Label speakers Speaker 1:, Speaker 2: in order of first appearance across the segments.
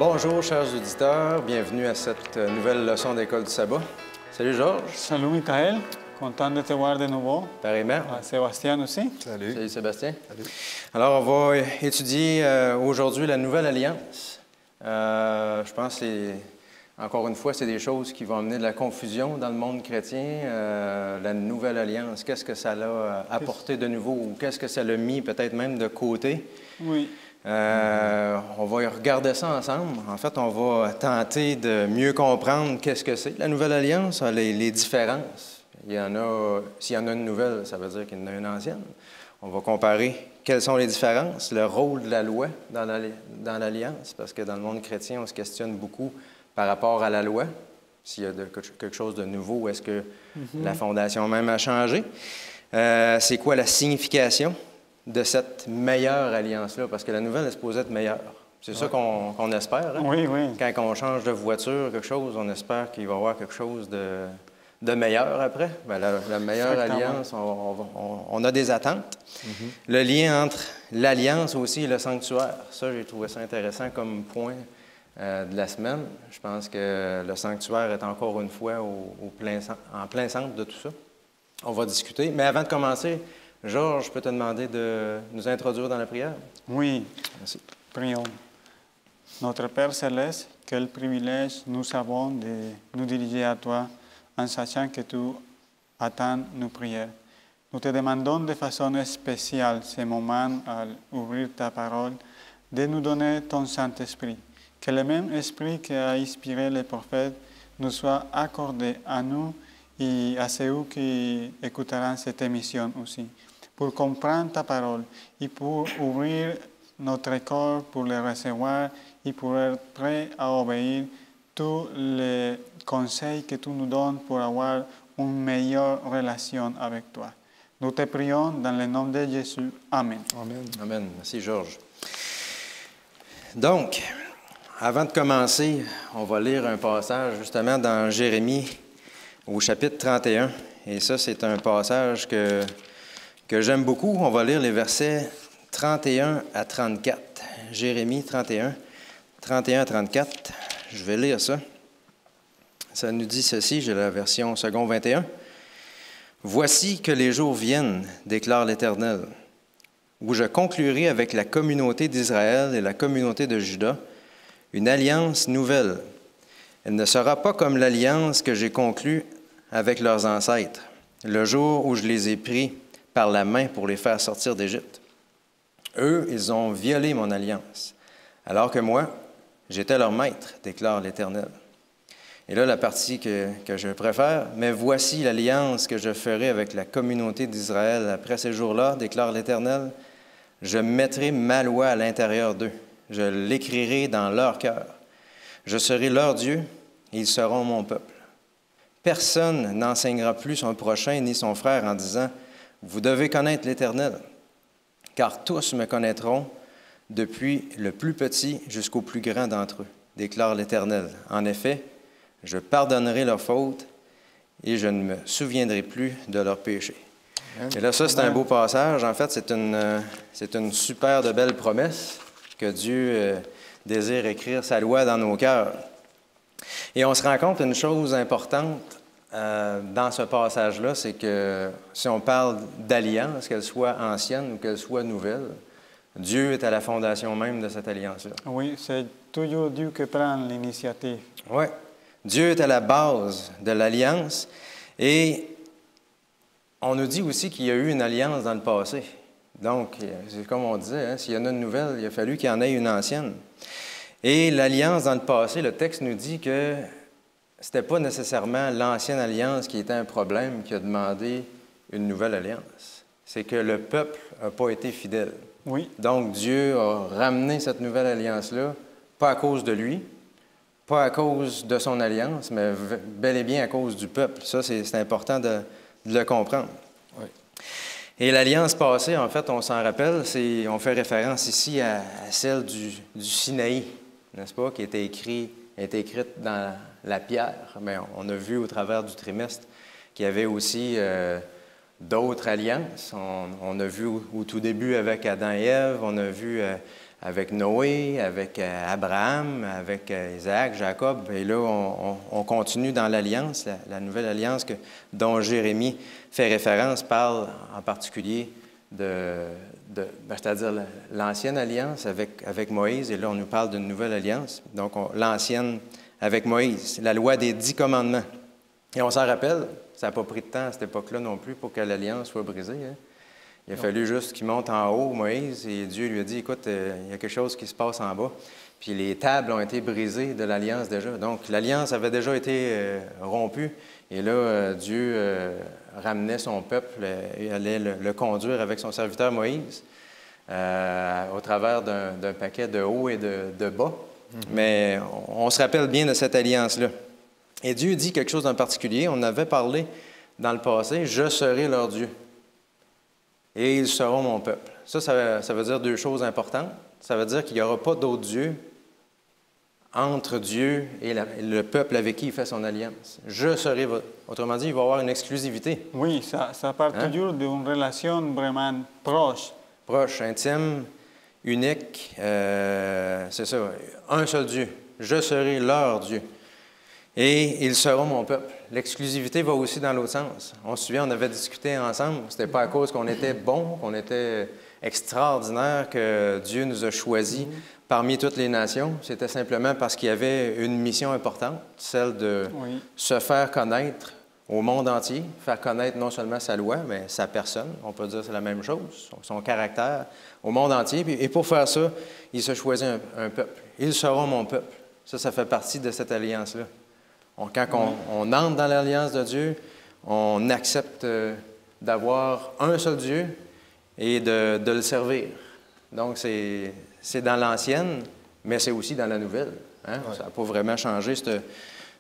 Speaker 1: Bonjour, chers auditeurs. Bienvenue à cette nouvelle leçon d'École du sabbat. Salut, Georges.
Speaker 2: Salut, Michael. Content de te voir de nouveau.
Speaker 1: Pareillement.
Speaker 2: Sébastien aussi.
Speaker 3: Salut.
Speaker 1: Salut, Sébastien.
Speaker 3: Salut.
Speaker 1: Alors, on va étudier aujourd'hui la Nouvelle Alliance. Je pense que encore une fois, c'est des choses qui vont amener de la confusion dans le monde chrétien. La Nouvelle Alliance, qu'est-ce que ça l'a apporté de nouveau ou qu'est-ce que ça l'a mis peut-être même de côté?
Speaker 2: Oui.
Speaker 1: On va regarder ça ensemble. En fait, on va tenter de mieux comprendre qu'est-ce que c'est. La Nouvelle Alliance, les différences. Il y en a, s'il y en a une nouvelle, ça veut dire qu'il y en a une ancienne. On va comparer quelles sont les différences, le rôle de la loi dans l'Alliance, parce que dans le monde chrétien, on se questionne beaucoup par rapport à la loi, s'il y a quelque chose de nouveau, ou est-ce que la fondation même a changé. C'est quoi la signification de cette meilleure alliance-là? Parce que la nouvelle est supposée être meilleure. C'est ça qu'on espère. Hein?
Speaker 2: Oui, oui.
Speaker 1: Quand on change de voiture, quelque chose, on espère qu'il va y avoir quelque chose de meilleur après. Bien, la meilleure alliance, on a des attentes. Le lien entre l'alliance aussi et le sanctuaire, ça, j'ai trouvé ça intéressant comme point de la semaine. Je pense que le sanctuaire est encore une fois en plein centre de tout ça. On va discuter. Mais avant de commencer, Georges, je peux te demander de nous introduire dans la prière?
Speaker 2: Oui.
Speaker 1: Merci.
Speaker 2: Prions. Notre Père Céleste, quel privilège nous avons de nous diriger à toi en sachant que tu attends nos prières. Nous te demandons de façon spéciale ce moment à ouvrir ta parole, de nous donner ton Saint-Esprit. Que le même esprit qui a inspiré les prophètes nous soit accordé à nous et à ceux qui écouteront cette émission aussi, pour comprendre ta parole et pour ouvrir notre corps pour le recevoir et pour être prêt à obéir tous les conseils que tu nous donnes pour avoir une meilleure relation avec toi. Nous te prions dans le nom de Jésus. Amen.
Speaker 3: Amen.
Speaker 1: Amen. Merci, Georges. Donc, avant de commencer, on va lire un passage justement dans Jérémie au chapitre 31. Et ça, c'est un passage que j'aime beaucoup. On va lire les versets 31 à 34. Jérémie 31, 31 à 34. Je vais lire ça. Ça nous dit ceci, j'ai la version second 21. « Voici que les jours viennent, déclare l'Éternel, où je conclurai avec la communauté d'Israël et la communauté de Juda une alliance nouvelle. Elle ne sera pas comme l'alliance que j'ai conclue avec leurs ancêtres, le jour où je les ai pris par la main pour les faire sortir d'Égypte. Eux, ils ont violé mon alliance, alors que moi, j'étais leur maître, déclare l'Éternel. » Et là, la partie que je préfère, « Mais voici l'alliance que je ferai avec la communauté d'Israël après ces jours-là, déclare l'Éternel. Je mettrai ma loi à l'intérieur d'eux. Je l'écrirai dans leur cœur. Je serai leur Dieu et ils seront mon peuple. Personne n'enseignera plus son prochain ni son frère en disant « Vous devez connaître l'Éternel, car tous me connaîtront, depuis le plus petit jusqu'au plus grand d'entre eux, déclare l'Éternel. En effet, je pardonnerai leurs fautes et je ne me souviendrai plus de leurs péchés. » Et là, ça, c'est un beau passage. En fait, c'est une super de belle promesse que Dieu désire écrire sa loi dans nos cœurs. Et on se rend compte d'une chose importante dans ce passage-là, c'est que si on parle d'alliance, qu'elle soit ancienne ou qu'elle soit nouvelle, Dieu est à la fondation même de cette alliance-là.
Speaker 2: Oui, c'est toujours Dieu qui prend l'initiative.
Speaker 1: Oui. Dieu est à la base de l'alliance et on nous dit aussi qu'il y a eu une alliance dans le passé. Donc, c'est comme on disait, hein, s'il y en a une nouvelle, il a fallu qu'il y en ait une ancienne. Et l'alliance dans le passé, le texte nous dit que ce n'était pas nécessairement l'ancienne alliance qui était un problème qui a demandé une nouvelle alliance. C'est que le peuple n'a pas été fidèle.
Speaker 2: Oui.
Speaker 1: Donc, Dieu a ramené cette nouvelle alliance-là, pas à cause de lui, pas à cause de son alliance, mais bel et bien à cause du peuple. Ça, c'est important de le comprendre.
Speaker 3: Oui.
Speaker 1: Et l'alliance passée, en fait, on s'en rappelle, on fait référence ici à celle du Sinaï, n'est-ce pas, qui était écrite dans la pierre. Mais on a vu au travers du trimestre qu'il y avait aussi d'autres alliances. On a vu au tout début avec Adam et Ève, on a vu avec Noé, avec Abraham, avec Isaac, Jacob. Et là, on continue dans l'Alliance, la nouvelle alliance dont Jérémie fait référence, parle en particulier c'est-à-dire l'ancienne alliance avec Moïse. Et là, on nous parle d'une nouvelle alliance. Donc, l'ancienne avec Moïse, la loi des 10 commandements. Et on s'en rappelle, ça n'a pas pris de temps à cette époque-là non plus pour que l'alliance soit brisée. Hein? Il a fallu juste qu'il monte en haut, Moïse, et Dieu lui a dit, écoute, il y a quelque chose qui se passe en bas. Puis les tables ont été brisées de l'alliance déjà. Donc l'alliance avait déjà été rompue. Et là, Dieu ramenait son peuple et allait le conduire avec son serviteur Moïse au travers d'un paquet de haut et de bas. Mais on se rappelle bien de cette alliance-là. Et Dieu dit quelque chose en particulier. On avait parlé dans le passé, « Je serai leur Dieu. » Et ils seront mon peuple. Ça veut dire deux choses importantes. Ça veut dire qu'il n'y aura pas d'autre Dieu entre Dieu et le peuple avec qui il fait son alliance. Je serai votre... Autrement dit, il va y avoir une exclusivité.
Speaker 2: Oui, ça part toujours d'une relation vraiment proche.
Speaker 1: Proche, intime, unique. C'est ça, un seul Dieu. Je serai leur Dieu. Et ils seront mon peuple. L'exclusivité va aussi dans l'autre sens. On se souvient, on avait discuté ensemble. Ce n'était pas à cause qu'on était bon, qu'on était extraordinaire, que Dieu nous a choisis parmi toutes les nations. C'était simplement parce qu'il y avait une mission importante, celle de se faire connaître au monde entier, faire connaître non seulement sa loi, mais sa personne. On peut dire que c'est la même chose, son caractère au monde entier. Et pour faire ça, il se choisit un peuple. Ils seront mon peuple. Ça fait partie de cette alliance-là. Quand on entre dans l'alliance de Dieu, on accepte d'avoir un seul Dieu et de le servir. Donc, c'est dans l'ancienne, mais c'est aussi dans la nouvelle. Hein? Ouais. Ça n'a pas vraiment changé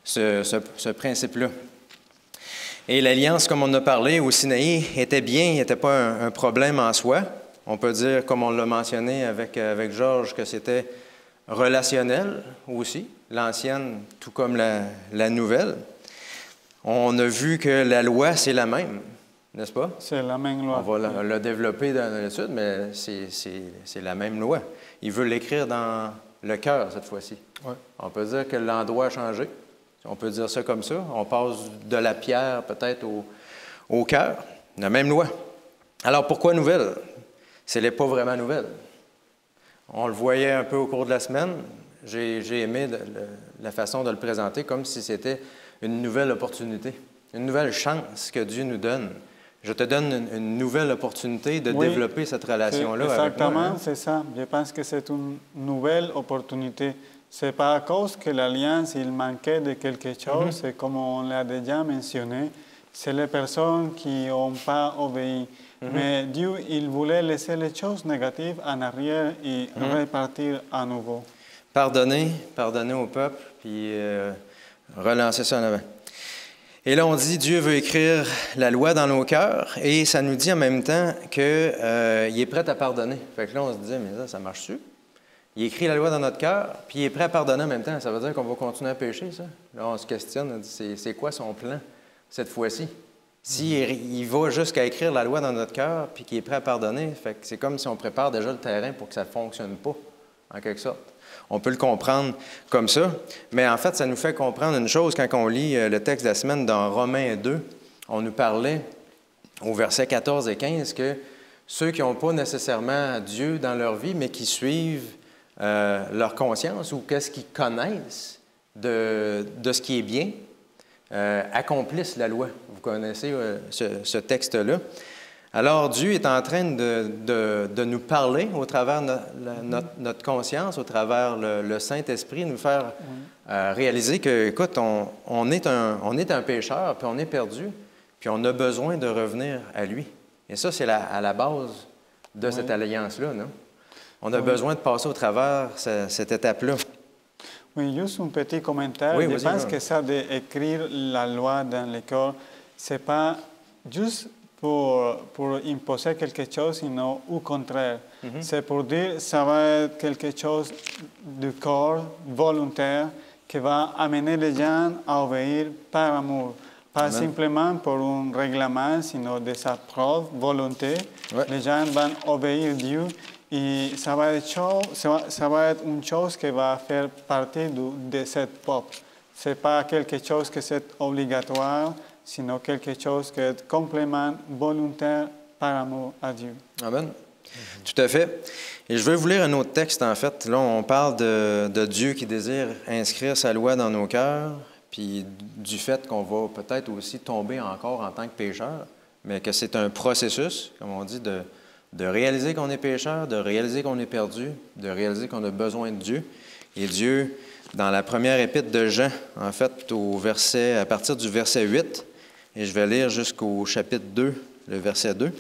Speaker 1: ce principe-là. Et l'alliance, comme on a parlé au Sinaï, était bien, n'était pas un problème en soi. On peut dire, comme on l'a mentionné avec Georges, que c'était relationnel aussi, l'ancienne tout comme la nouvelle. On a vu que la loi, c'est la même, n'est-ce pas?
Speaker 2: C'est la même loi.
Speaker 1: On va la développer dans l'étude, mais c'est la même loi. Il veut l'écrire dans le cœur cette fois-ci. Ouais. On peut dire que l'endroit a changé. On peut dire ça comme ça. On passe de la pierre peut-être au cœur. La même loi. Alors pourquoi nouvelle? Ce n'est pas vraiment nouvelle. On le voyait un peu au cours de la semaine. J'ai aimé la façon de le présenter comme si c'était une nouvelle opportunité, une nouvelle chance que Dieu nous donne. Je te donne une nouvelle opportunité de développer cette relation-là avec moi.
Speaker 2: Exactement, c'est ça. Je pense que c'est une nouvelle opportunité. Ce n'est pas à cause que l'Alliance, il manquait de quelque chose, c'est comme on l'a déjà mentionné, c'est les personnes qui n'ont pas obéi. Mais Dieu, il voulait laisser les choses négatives en arrière et repartir à nouveau.
Speaker 1: Pardonner au peuple, puis relancer ça en avant. Et là, on dit, Dieu veut écrire la loi dans nos cœurs, et ça nous dit en même temps qu'il est prêt à pardonner. Fait que là, on se dit, mais ça marche-tu? Il écrit la loi dans notre cœur, puis il est prêt à pardonner en même temps. Ça veut dire qu'on va continuer à pécher, ça? Là, on se questionne, on dit, c'est quoi son plan cette fois-ci? S'il va jusqu'à écrire la loi dans notre cœur, puis qu'il est prêt à pardonner, fait que c'est comme si on prépare déjà le terrain pour que ça ne fonctionne pas, en quelque sorte. On peut le comprendre comme ça, mais en fait, ça nous fait comprendre une chose quand on lit le texte de la semaine dans Romains 2. On nous parlait au verset 14 et 15 que ceux qui n'ont pas nécessairement Dieu dans leur vie, mais qui suivent leur conscience ou qu'est-ce qu'ils connaissent de ce qui est bien, accomplissent la loi. Vous connaissez ce texte-là. Alors, Dieu est en train de nous parler au travers de notre conscience, au travers le Saint-Esprit, nous faire réaliser que, écoute, on est un pécheur, puis on est perdu, puis on a besoin de revenir à lui. Et ça, c'est à la base de cette alliance-là, non? On a besoin de passer au travers cette étape-là.
Speaker 2: Oui, juste un petit commentaire. Je pense que ça d'écrire la loi dans le cœur, ce n'est pas juste pour imposer quelque chose, sinon au contraire. C'est pour dire que ça va être quelque chose du corps volontaire qui va amener les gens à obéir par amour. Pas simplement pour un règlement, sinon de sa propre volonté. Les gens vont obéir à Dieu Et ça va être une chose qui va faire partie de ce peuple. Ce n'est pas quelque chose qui est obligatoire, sinon quelque chose qui est complément volontaire par amour à Dieu.
Speaker 1: Amen. Tout à fait. Et je vais vous lire un autre texte, en fait. Là, on parle de Dieu qui désire inscrire sa loi dans nos cœurs, puis du fait qu'on va peut-être aussi tomber encore en tant que pécheur, mais que c'est un processus, comme on dit, de réaliser qu'on est pécheur, de réaliser qu'on est perdu, de réaliser qu'on a besoin de Dieu. Et Dieu, dans la première épître de Jean, en fait, à partir du verset 8, et je vais lire jusqu'au chapitre 2, le verset 2.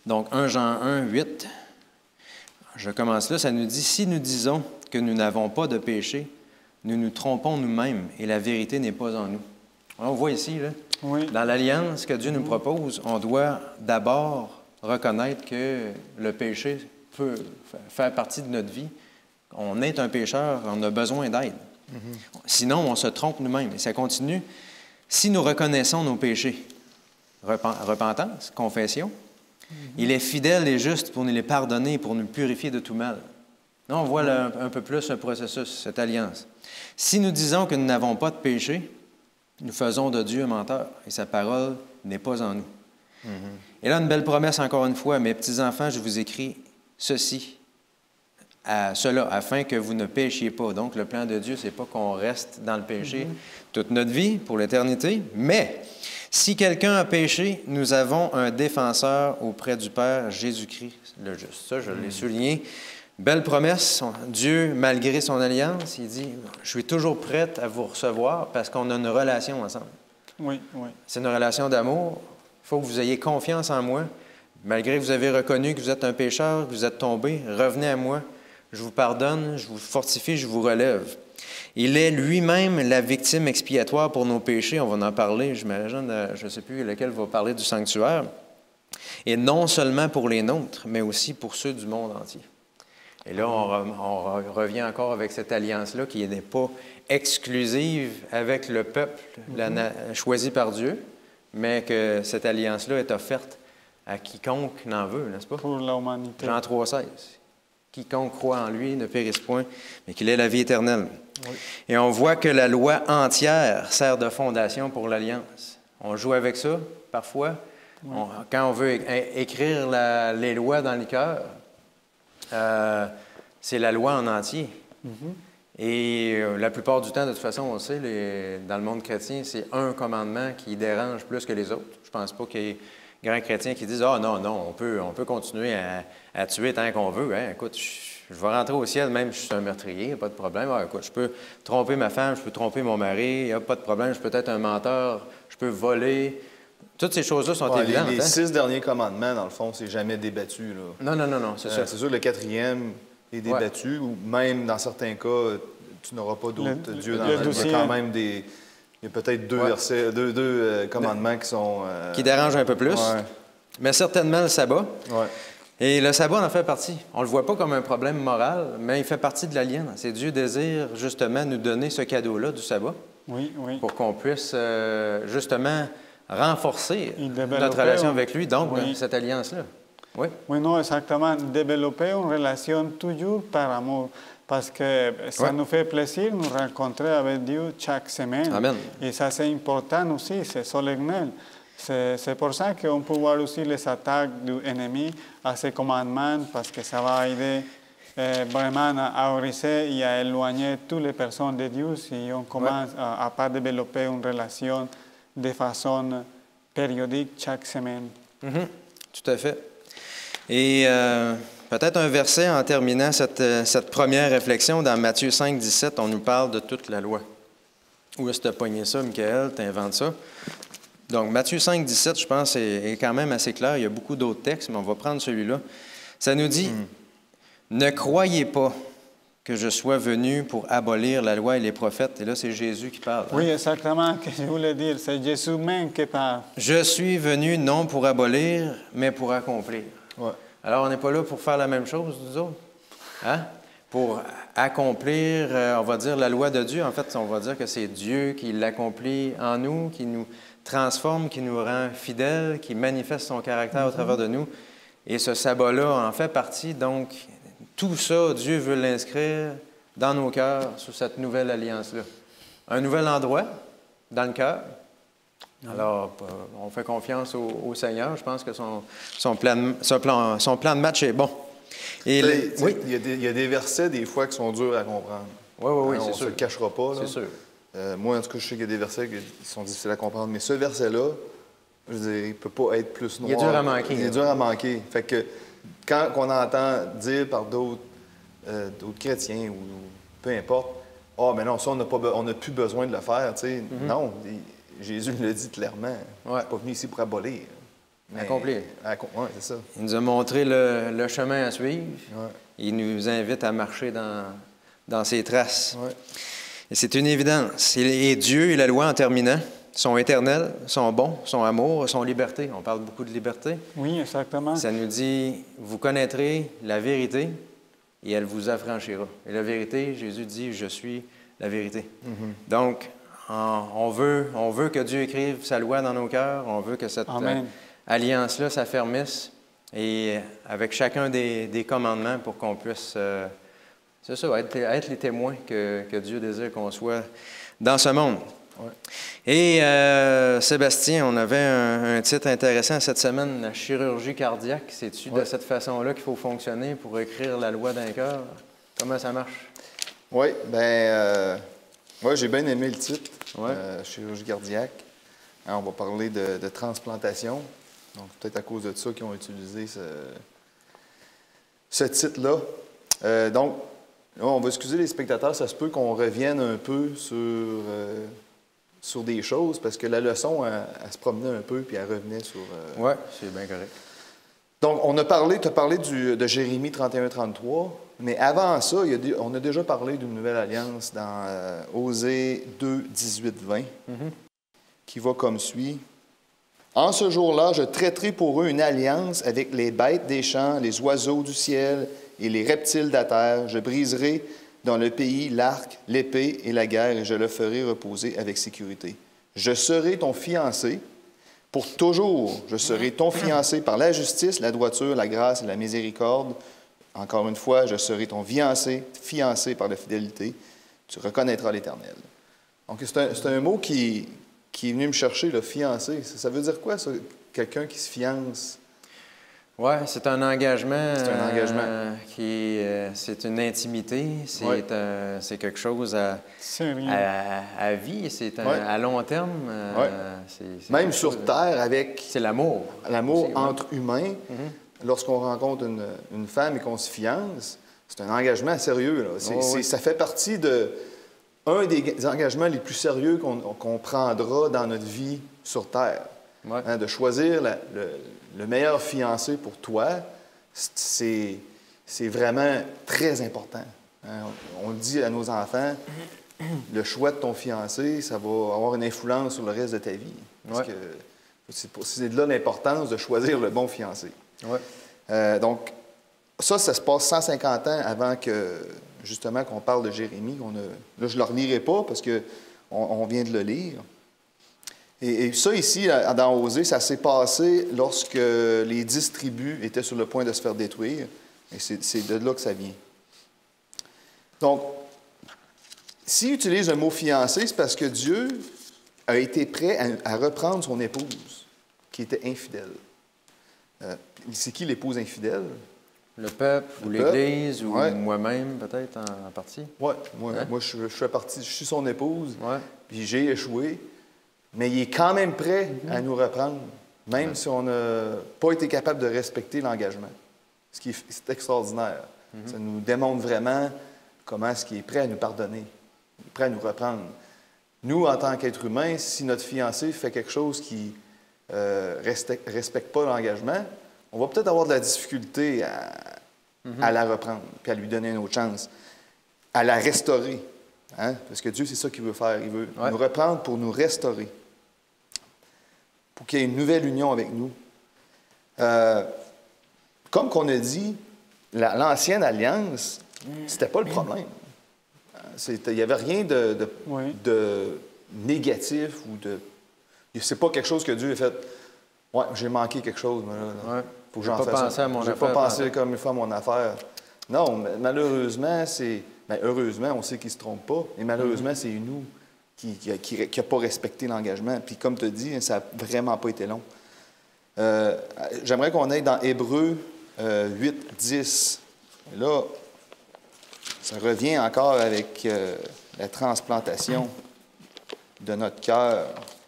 Speaker 1: Donc, 1 Jean 1, 8, je commence là, ça nous dit « Si nous disons que nous n'avons pas de péché, nous nous trompons nous-mêmes et la vérité n'est pas en nous. » On voit ici, là,
Speaker 2: Oui.
Speaker 1: dans l'alliance que Dieu nous propose, on doit d'abord reconnaître que le péché peut faire partie de notre vie. On est un pécheur, on a besoin d'aide. Sinon, on se trompe nous-mêmes. Et ça continue. Si nous reconnaissons nos péchés, repentance, confession, il est fidèle et juste pour nous les pardonner et pour nous purifier de tout mal. Là, on voit là, un peu plus le processus, cette alliance. Si nous disons que nous n'avons pas de péché, nous faisons de Dieu un menteur et sa parole n'est pas en nous. Et là, une belle promesse encore une fois. Mes petits-enfants, je vous écris ceci, cela, afin que vous ne péchiez pas. Donc, le plan de Dieu, ce n'est pas qu'on reste dans le péché toute notre vie, pour l'éternité, mais si quelqu'un a péché, nous avons un défenseur auprès du Père, Jésus-Christ le juste. Ça, je l'ai souligné. Belle promesse. Dieu, malgré son alliance, il dit, je suis toujours prête à vous recevoir parce qu'on a une relation ensemble.
Speaker 2: Oui, oui.
Speaker 1: C'est une relation d'amour. Il faut que vous ayez confiance en moi. Malgré que vous avez reconnu que vous êtes un pécheur, que vous êtes tombé, revenez à moi. Je vous pardonne, je vous fortifie, je vous relève. Il est lui-même la victime expiatoire pour nos péchés. On va en parler, j'imagine, je ne sais plus lequel va parler du sanctuaire. Et non seulement pour les nôtres, mais aussi pour ceux du monde entier. Et là, on revient encore avec cette alliance-là qui n'est pas exclusive avec le peuple choisi par Dieu, mais que cette alliance-là est offerte à quiconque n'en veut, n'est-ce pas?
Speaker 2: Pour l'humanité.
Speaker 1: Jean 3,16. Quiconque croit en lui ne périsse point, mais qu'il ait la vie éternelle. Oui. Et on voit que la loi entière sert de fondation pour l'alliance. On joue avec ça, parfois. Oui. Quand on veut écrire les lois dans les cœurs, c'est la loi en entier. Et la plupart du temps, de toute façon, on sait, dans le monde chrétien, c'est un commandement qui dérange plus que les autres. Je ne pense pas qu'il y ait grands chrétiens qui disent « Ah non, on peut continuer à tuer tant qu'on veut. Hein. Écoute, je vais rentrer au ciel, même si je suis un meurtrier, pas de problème. Ah, écoute, je peux tromper ma femme, je peux tromper mon mari, pas de problème, je peux être un menteur, je peux voler. » Toutes ces choses-là sont évidentes.
Speaker 3: Les 6 derniers commandements, dans le fond, c'est jamais débattu. Là.
Speaker 1: Non, c'est ça.
Speaker 3: C'est sûr que le 4e est débattu, ou même dans certains cas, tu n'auras pas d'autres dieux dans la vie. Il y a quand même il y a peut-être deux commandements qui sont...
Speaker 1: qui dérangent un peu plus.
Speaker 3: Ouais.
Speaker 1: Mais certainement le sabbat.
Speaker 3: Ouais.
Speaker 1: Et le sabbat en fait partie. On ne le voit pas comme un problème moral, mais il fait partie de l'alliance. Et Dieu désire justement nous donner ce cadeau-là du sabbat.
Speaker 2: Oui.
Speaker 1: Pour qu'on puisse justement renforcer notre relation avec lui, donc cette alliance-là. Oui.
Speaker 2: Oui, non, exactement. Développer une relation toujours par amour. Parce que ça nous fait plaisir de nous rencontrer avec Dieu chaque semaine.
Speaker 1: Amen.
Speaker 2: Et ça, c'est important aussi, c'est solennel. C'est pour ça qu'on peut voir aussi les attaques du ennemi à ces commandements, parce que ça va aider vraiment à orienter et à éloigner toutes les personnes de Dieu si on commence à ne pas développer une relation de façon périodique chaque semaine.
Speaker 1: Tout à fait. Et peut-être un verset en terminant cette première réflexion dans Matthieu 5, 17, on nous parle de toute la loi. Où est-ce que tu as pogné ça, Michael? Tu inventes ça? Donc, Matthieu 5, 17, je pense, est quand même assez clair. Il y a beaucoup d'autres textes, mais on va prendre celui-là. Ça nous dit, ne croyez pas que je sois venu pour abolir la loi et les prophètes. Et là, c'est Jésus qui parle.
Speaker 2: Oui, exactement ce que je voulais dire. C'est Jésus même qui parle.
Speaker 1: Je suis venu non pour abolir, mais pour accomplir.
Speaker 3: Ouais.
Speaker 1: Alors, on n'est pas là pour faire la même chose, nous autres. Hein? Pour accomplir, on va dire, la loi de Dieu. En fait, on va dire que c'est Dieu qui l'accomplit en nous, qui nous transforme, qui nous rend fidèles, qui manifeste son caractère au travers de nous. Et ce sabbat-là en fait partie. Donc, tout ça, Dieu veut l'inscrire dans nos cœurs sous cette nouvelle alliance-là. Un nouvel endroit dans le cœur. Alors, on fait confiance au Seigneur. Je pense que son plan de match est bon. Et
Speaker 3: oui. Il y a des versets, des fois, qui sont durs à comprendre.
Speaker 1: Oui, c'est sûr.
Speaker 3: On ne se le cachera pas.
Speaker 1: C'est sûr.
Speaker 3: Moi, en tout cas, je sais qu'il y a des versets qui sont difficiles à comprendre. Mais ce verset-là, je veux dire, il ne peut pas être plus noir.
Speaker 1: Il est dur à manquer.
Speaker 3: Il est dur à manquer. Fait que quand on entend dire par d'autres chrétiens ou peu importe, « Ah, mais non, ça, on n'a plus besoin de le faire. » Non, Jésus le dit clairement. Je ne suis pas venu ici pour abolir.
Speaker 1: Accomplir.
Speaker 3: Oui, c'est ça.
Speaker 1: Il nous a montré le chemin à suivre.
Speaker 3: Ouais.
Speaker 1: Il nous invite à marcher dans ses traces.
Speaker 3: Ouais.
Speaker 1: Et c'est une évidence. Et Dieu et la loi, en terminant, sont éternels, sont bons, sont amour, sont liberté. On parle beaucoup de liberté.
Speaker 2: Oui, exactement.
Speaker 1: Ça nous dit, vous connaîtrez la vérité et elle vous affranchira. Et la vérité, Jésus dit, je suis la vérité. Mm-hmm. Donc, on veut que Dieu écrive sa loi dans nos cœurs. On veut que cette alliance-là s'affermisse et avec chacun des commandements pour qu'on puisse, c'est ça, être les témoins que Dieu désire qu'on soit dans ce monde. Ouais. Et Sébastien, on avait un titre intéressant cette semaine, la chirurgie cardiaque. C'est-tu de cette façon-là qu'il faut fonctionner pour écrire la loi d'un cœur? Comment ça marche?
Speaker 3: Oui, j'ai bien aimé le titre, chirurgie cardiaque. Alors, on va parler de transplantation. Donc, peut-être à cause de ça qu'ils ont utilisé ce titre-là. Donc, là, on va excuser les spectateurs. Ça se peut qu'on revienne un peu sur des choses, parce que la leçon, elle se promenait un peu, puis elle revenait sur...
Speaker 1: Oui, c'est bien correct.
Speaker 3: Donc, tu as parlé de Jérémie 31-33, mais avant ça, on a déjà parlé d'une nouvelle alliance dans Osée 2, 18-20, qui va comme suit. « En ce jour-là, je traiterai pour eux une alliance avec les bêtes des champs, les oiseaux du ciel et les reptiles de la terre. Je briserai dans le pays l'arc, l'épée et la guerre, et je le ferai reposer avec sécurité. Je serai ton fiancé pour toujours. Je serai ton fiancé par la justice, la droiture, la grâce et la miséricorde. Encore une fois, je serai ton fiancé par la fidélité. Tu reconnaîtras l'Éternel. » Donc, c'est un mot qui est venu me chercher, le fiancé. Ça veut dire quoi, ça, quelqu'un qui se fiance?
Speaker 1: Oui, c'est un engagement.
Speaker 3: C'est un engagement.
Speaker 1: C'est une intimité. C'est quelque chose à vie. C'est à long terme.
Speaker 3: Même sur Terre, avec...
Speaker 1: C'est l'amour.
Speaker 3: L'amour
Speaker 1: aussi,
Speaker 3: entre humains. Lorsqu'on rencontre une femme et qu'on se fiance, c'est un engagement sérieux. Là. Ça fait partie un des engagements les plus sérieux qu'on prendra dans notre vie sur Terre. De choisir le meilleur fiancé pour toi, c'est vraiment très important. On le dit à nos enfants, le choix de ton fiancé, ça va avoir une influence sur le reste de ta vie. Parce que c'est de là l'importance de choisir le bon fiancé. Donc, ça se passe 150 ans avant justement qu'on parle de Jérémie. Là, je ne le relirai pas parce qu'on vient de le lire. Et ça, ici, dans Osée, ça s'est passé lorsque les 10 tribus étaient sur le point de se faire détruire. Et c'est de là que ça vient. Donc, s'il utilise le mot « fiancé », c'est parce que Dieu a été prêt à reprendre son épouse, qui était infidèle. C'est qui l'épouse infidèle?
Speaker 1: Le peuple, ou l'Église, ou moi-même, peut-être, en partie. Oui,
Speaker 3: moi je fais partie, je suis son épouse, puis j'ai échoué. Mais il est quand même prêt à nous reprendre, même si on n'a pas été capable de respecter l'engagement. C'est extraordinaire. Ça nous démontre vraiment comment est-ce qu'il est prêt à nous pardonner, il est prêt à nous reprendre. Nous, en tant qu'êtres humains, si notre fiancé fait quelque chose qui ne respecte pas l'engagement, on va peut-être avoir de la difficulté à la reprendre, puis à lui donner une autre chance, à la restaurer. Hein? Parce que Dieu, c'est ça qu'il veut faire. Il veut nous reprendre pour nous restaurer, pour qu'il y ait une nouvelle union avec nous. Comme qu'on a dit, l'ancienne alliance, c'était pas le problème. Il n'y avait rien de négatif ou de... C'est pas quelque chose que Dieu a fait. Ouais, j'ai manqué quelque chose, moi, là.
Speaker 1: Ouais.
Speaker 3: Faut que
Speaker 1: J'ai
Speaker 3: j'en
Speaker 1: pas
Speaker 3: fasse
Speaker 1: pensé à mon
Speaker 3: J'ai
Speaker 1: affaire.
Speaker 3: pas pensé comme il faut à mon affaire. Non, malheureusement, c'est... Bien, heureusement, on sait qu'il ne se trompe pas. Et malheureusement, c'est nous qui n'a pas respecté l'engagement. Puis comme tu as dit, ça n'a vraiment pas été long. J'aimerais qu'on aille dans Hébreux 8, 10. Et là, ça revient encore avec la transplantation de notre cœur.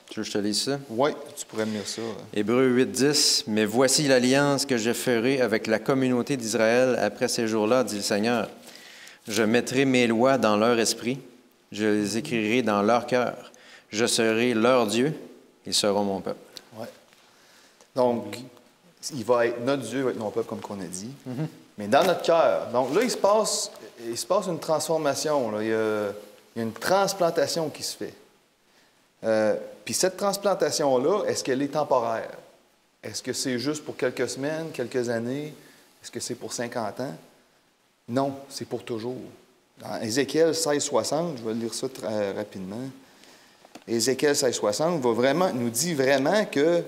Speaker 1: Tu veux que je te lise ça?
Speaker 3: Oui, tu pourrais me lire ça.
Speaker 1: Hébreux 8, 10. « Mais voici l'alliance que je ferai avec la communauté d'Israël après ces jours-là, dit le Seigneur. Je mettrai mes lois dans leur esprit, je les écrirai dans leur cœur. Je serai leur Dieu, ils seront mon peuple. »
Speaker 3: Oui. Donc, il va être notre Dieu, il va être mon peuple, comme qu'on a dit. Mais dans notre cœur. Donc là, il se passe une transformation. Là. Il y a une transplantation qui se fait. Puis cette transplantation-là, est-ce qu'elle est temporaire? Est-ce que c'est juste pour quelques semaines, quelques années? Est-ce que c'est pour 50 ans? Non, c'est pour toujours. Dans Ézéchiel 16,60, je vais lire ça très rapidement. Ézéchiel 16,60 nous dit vraiment que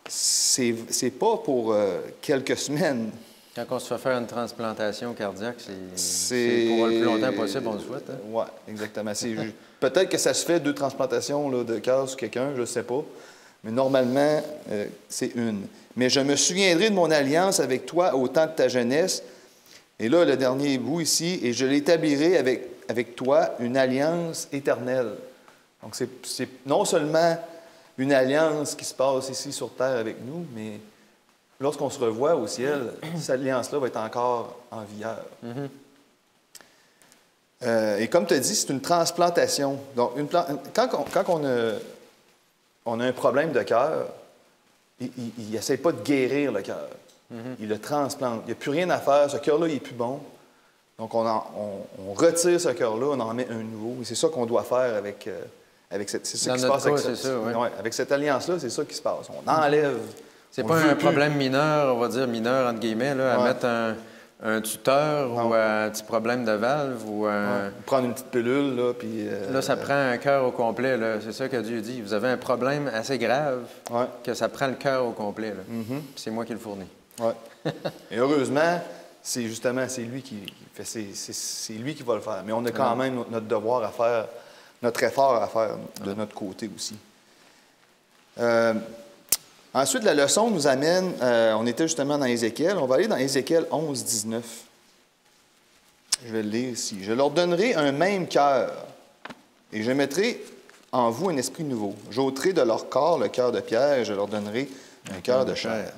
Speaker 3: c'est pas pour quelques semaines.
Speaker 1: Quand on se fait faire une transplantation cardiaque, c'est pour le plus longtemps possible, on le souhaite. Hein?
Speaker 3: Oui, exactement. Peut-être que ça se fait 2 transplantations là, de cœur sur quelqu'un, je ne sais pas. Mais normalement, c'est une. « Mais je me souviendrai de mon alliance avec toi au temps de ta jeunesse. » Et là, le dernier bout ici, « Et je l'établirai avec toi une alliance éternelle. » Donc, c'est non seulement une alliance qui se passe ici sur terre avec nous, mais lorsqu'on se revoit au ciel, cette alliance-là va être encore en vigueur. Et comme tu as dit, c'est une transplantation. Donc, quand on a un problème de cœur, il n'essaie pas de guérir le cœur. Il le transplante. Il n'y a plus rien à faire. Ce cœur-là, il n'est plus bon. Donc, on retire ce cœur-là, on en met un nouveau. Et c'est ça qu'on doit faire avec cette... C'est ça qui se passe avec cette alliance-là, c'est ça qui se passe. On enlève...
Speaker 1: C'est pas un problème mineur, on va dire mineur, entre guillemets, là, à mettre un tuteur ou un petit problème de valve ou
Speaker 3: prendre une petite pilule, là, puis...
Speaker 1: Là, ça prend un cœur au complet, là. C'est ça que Dieu dit. Vous avez un problème assez grave que ça prend le cœur au complet, là. Puis c'est moi qui le fournis.
Speaker 3: Oui. Et heureusement, c'est lui qui fait... C'est lui qui va le faire. Mais on a quand même notre devoir à faire, notre effort à faire de notre côté aussi. Ensuite, la leçon nous amène, on était justement dans Ézéchiel, on va aller dans Ézéchiel 11, 19. Je vais le lire ici. « Je leur donnerai un même cœur, et je mettrai en vous un esprit nouveau. J'ôterai de leur corps le cœur de pierre, et je leur donnerai un cœur de chair. »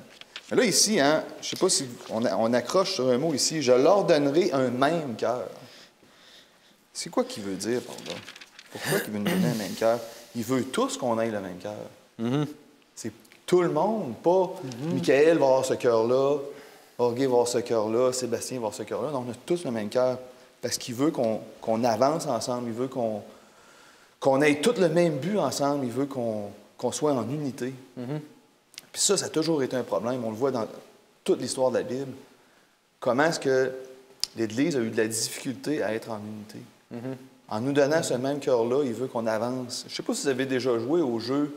Speaker 3: Mais là, ici, je ne sais pas si on accroche sur un mot ici, « Je leur donnerai un même cœur. » C'est quoi qu'il veut dire par là? Pourquoi il veut nous donner un même cœur? Il veut tous qu'on ait le même cœur. C'est tout le monde, pas Michael va avoir ce cœur-là, Jorge va avoir ce cœur-là, Sébastien va avoir ce cœur-là. Non, on a tous le même cœur parce qu'il veut qu'on avance ensemble, il veut qu'on ait tous le même but ensemble, il veut qu'on soit en unité. Puis ça a toujours été un problème. On le voit dans toute l'histoire de la Bible. Comment est-ce que l'Église a eu de la difficulté à être en unité? En nous donnant ce même cœur-là, il veut qu'on avance. Je ne sais pas si vous avez déjà joué au jeu.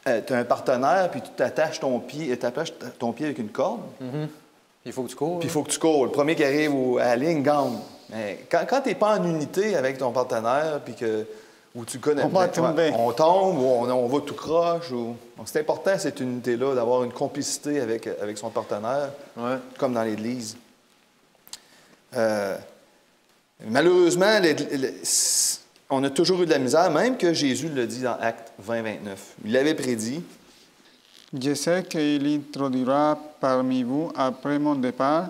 Speaker 3: Tu as un partenaire, puis tu t'attaches ton pied avec une corde.
Speaker 1: Il faut que tu cours.
Speaker 3: Puis il faut que tu cours. Le premier qui arrive à la ligne gagne. Mais quand tu n'es pas en unité avec ton partenaire, puis où tu connais... On tombe, ou on va tout croche. Donc c'est important, cette unité-là, d'avoir une complicité avec son partenaire, comme dans l'Église. Malheureusement, on a toujours eu de la misère, même que Jésus le dit dans Actes 20, 29. Il l'avait prédit.
Speaker 2: « Je sais qu'il introduira parmi vous, après mon départ,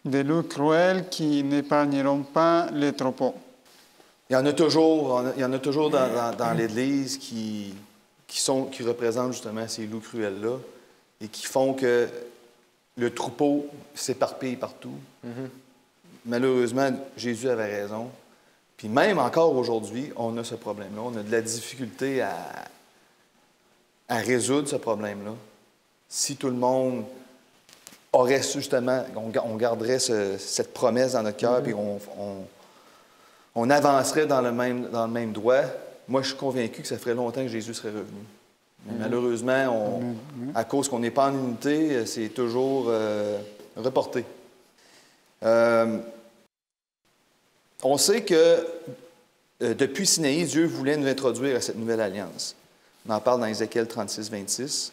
Speaker 2: des loups cruels qui n'épargneront pas les troupeaux. »
Speaker 3: Il y en a toujours dans l'Église qui représentent justement ces loups cruels-là et qui font que le troupeau s'éparpille partout. Malheureusement, Jésus avait raison. Puis même encore aujourd'hui, on a ce problème-là. On a de la difficulté à résoudre ce problème-là. Si tout le monde aurait su justement, on garderait cette promesse dans notre cœur, puis on avancerait dans le même droit, moi je suis convaincu que ça ferait longtemps que Jésus serait revenu. Mais malheureusement, à cause qu'on n'est pas en unité, c'est toujours reporté. On sait que depuis Sinaï, Dieu voulait nous introduire à cette nouvelle alliance. On en parle dans Ézéchiel 36, 26.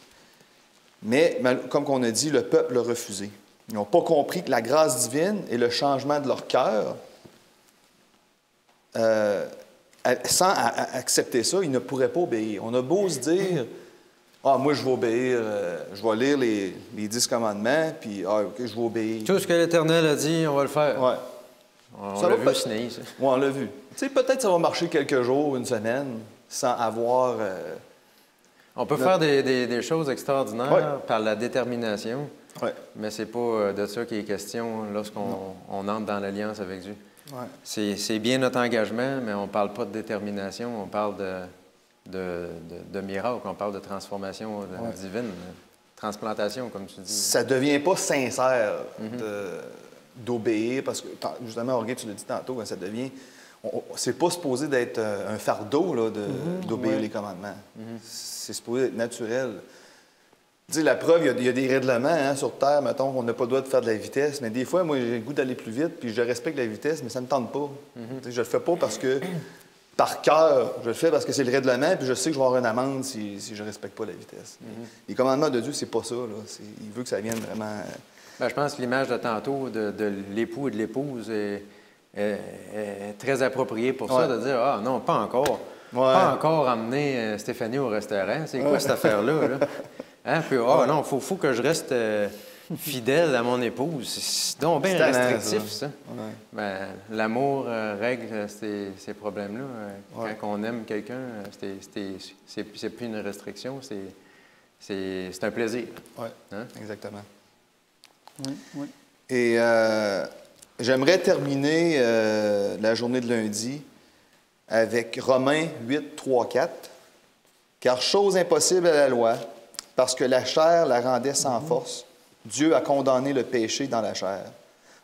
Speaker 3: Mais, comme on a dit, le peuple l'a refusé. Ils n'ont pas compris que la grâce divine et le changement de leur cœur, sans accepter ça, ils ne pourraient pas obéir. On a beau se dire, « Ah, moi, je vais obéir, je vais lire les 10 commandements, puis OK, je vais obéir. »
Speaker 1: Tout ce que l'Éternel a dit, on va le faire.
Speaker 3: Ouais.
Speaker 1: On l'a vu, Sinaï, ça.
Speaker 3: Oui, on l'a vu. Tu sais, peut-être que ça va marcher quelques jours, une semaine, sans avoir...
Speaker 1: On peut faire des choses extraordinaires par la détermination,
Speaker 3: mais
Speaker 1: c'est pas de ça qu'il est question lorsqu'on entre dans l'alliance avec Dieu.
Speaker 3: Ouais.
Speaker 1: C'est bien notre engagement, mais on ne parle pas de détermination, on parle de miracle, on parle de transformation divine, transplantation, comme tu dis.
Speaker 3: Ça ne devient pas sincère d'obéir, parce que, justement, Aurélien, tu l'as dit tantôt, ça devient... C'est pas supposé d'être un fardeau là, d'obéir les commandements. C'est supposé être naturel. Tu sais, la preuve, il y a des règlements sur Terre, mettons, on n'a pas le droit de faire de la vitesse, mais des fois, moi, j'ai le goût d'aller plus vite, puis je respecte la vitesse, mais ça ne me tente pas. Tu sais, je le fais pas parce que, par cœur, je le fais parce que c'est le règlement, puis je sais que je vais avoir une amende si je ne respecte pas la vitesse. Les commandements de Dieu, c'est pas ça. Là. Il veut que ça vienne vraiment...
Speaker 1: Bien, je pense que l'image de tantôt de l'époux et de l'épouse est très appropriée pour ça, de dire « Ah non, pas encore. Pas encore emmener Stéphanie au restaurant. C'est quoi cette affaire-là? Là? Hein? Puis, non, il faut que je reste fidèle à mon épouse. C'est donc bien restrictif, ça. Ben, l'amour règle ces problèmes-là. Quand on aime quelqu'un, c'est plus une restriction, c'est un plaisir.
Speaker 3: Oui, exactement.
Speaker 2: Oui.
Speaker 3: Et j'aimerais terminer la journée de lundi avec Romains 8, 3, 4. « Car chose impossible à la loi, parce que la chair la rendait sans force, Dieu a condamné le péché dans la chair,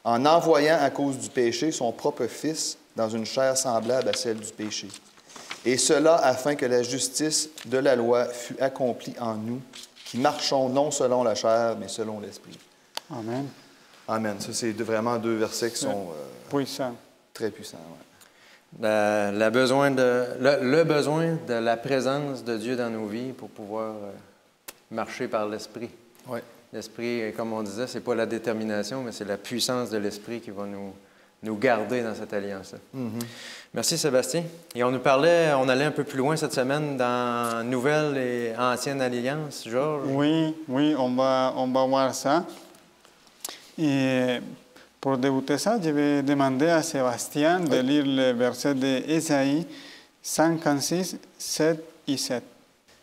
Speaker 3: en envoyant à cause du péché son propre Fils dans une chair semblable à celle du péché. Et cela afin que la justice de la loi fût accomplie en nous, qui marchons non selon la chair, mais selon l'Esprit. »
Speaker 2: Amen.
Speaker 3: Amen. Ça, c'est vraiment deux versets qui sont
Speaker 2: puissants.
Speaker 3: Très puissants.
Speaker 1: Le besoin de la présence de Dieu dans nos vies pour pouvoir marcher par l'Esprit.
Speaker 3: Oui.
Speaker 1: L'Esprit, comme on disait, c'est pas la détermination, mais c'est la puissance de l'Esprit qui va nous garder dans cette alliance-là. Merci Sébastien. Et on allait un peu plus loin cette semaine dans Nouvelle et Ancienne Alliance, Georges.
Speaker 2: Oui, on va voir ça. Et pour débuter ça, je vais demander à Sébastien de lire le verset d'Ésaïe 56, 7 et 7.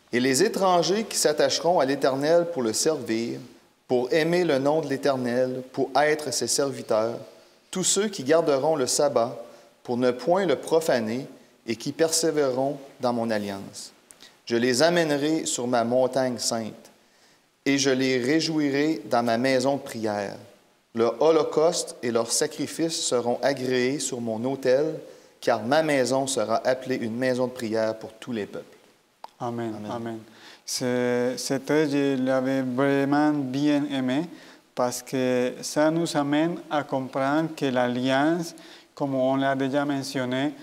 Speaker 3: « Et les étrangers qui s'attacheront à l'Éternel pour le servir, pour aimer le nom de l'Éternel, pour être ses serviteurs, tous ceux qui garderont le sabbat, pour ne point le profaner, et qui persévéreront dans mon alliance. Je les amènerai sur ma montagne sainte, et je les réjouirai dans ma maison de prière. Leur holocauste et leurs sacrifices seront agréés sur mon autel, car ma maison sera appelée une maison de prière pour tous les peuples. »
Speaker 2: Amen. C'était, je l'avais vraiment bien aimé, parce que ça nous amène à comprendre que l'alliance, comme on l'a déjà mentionné,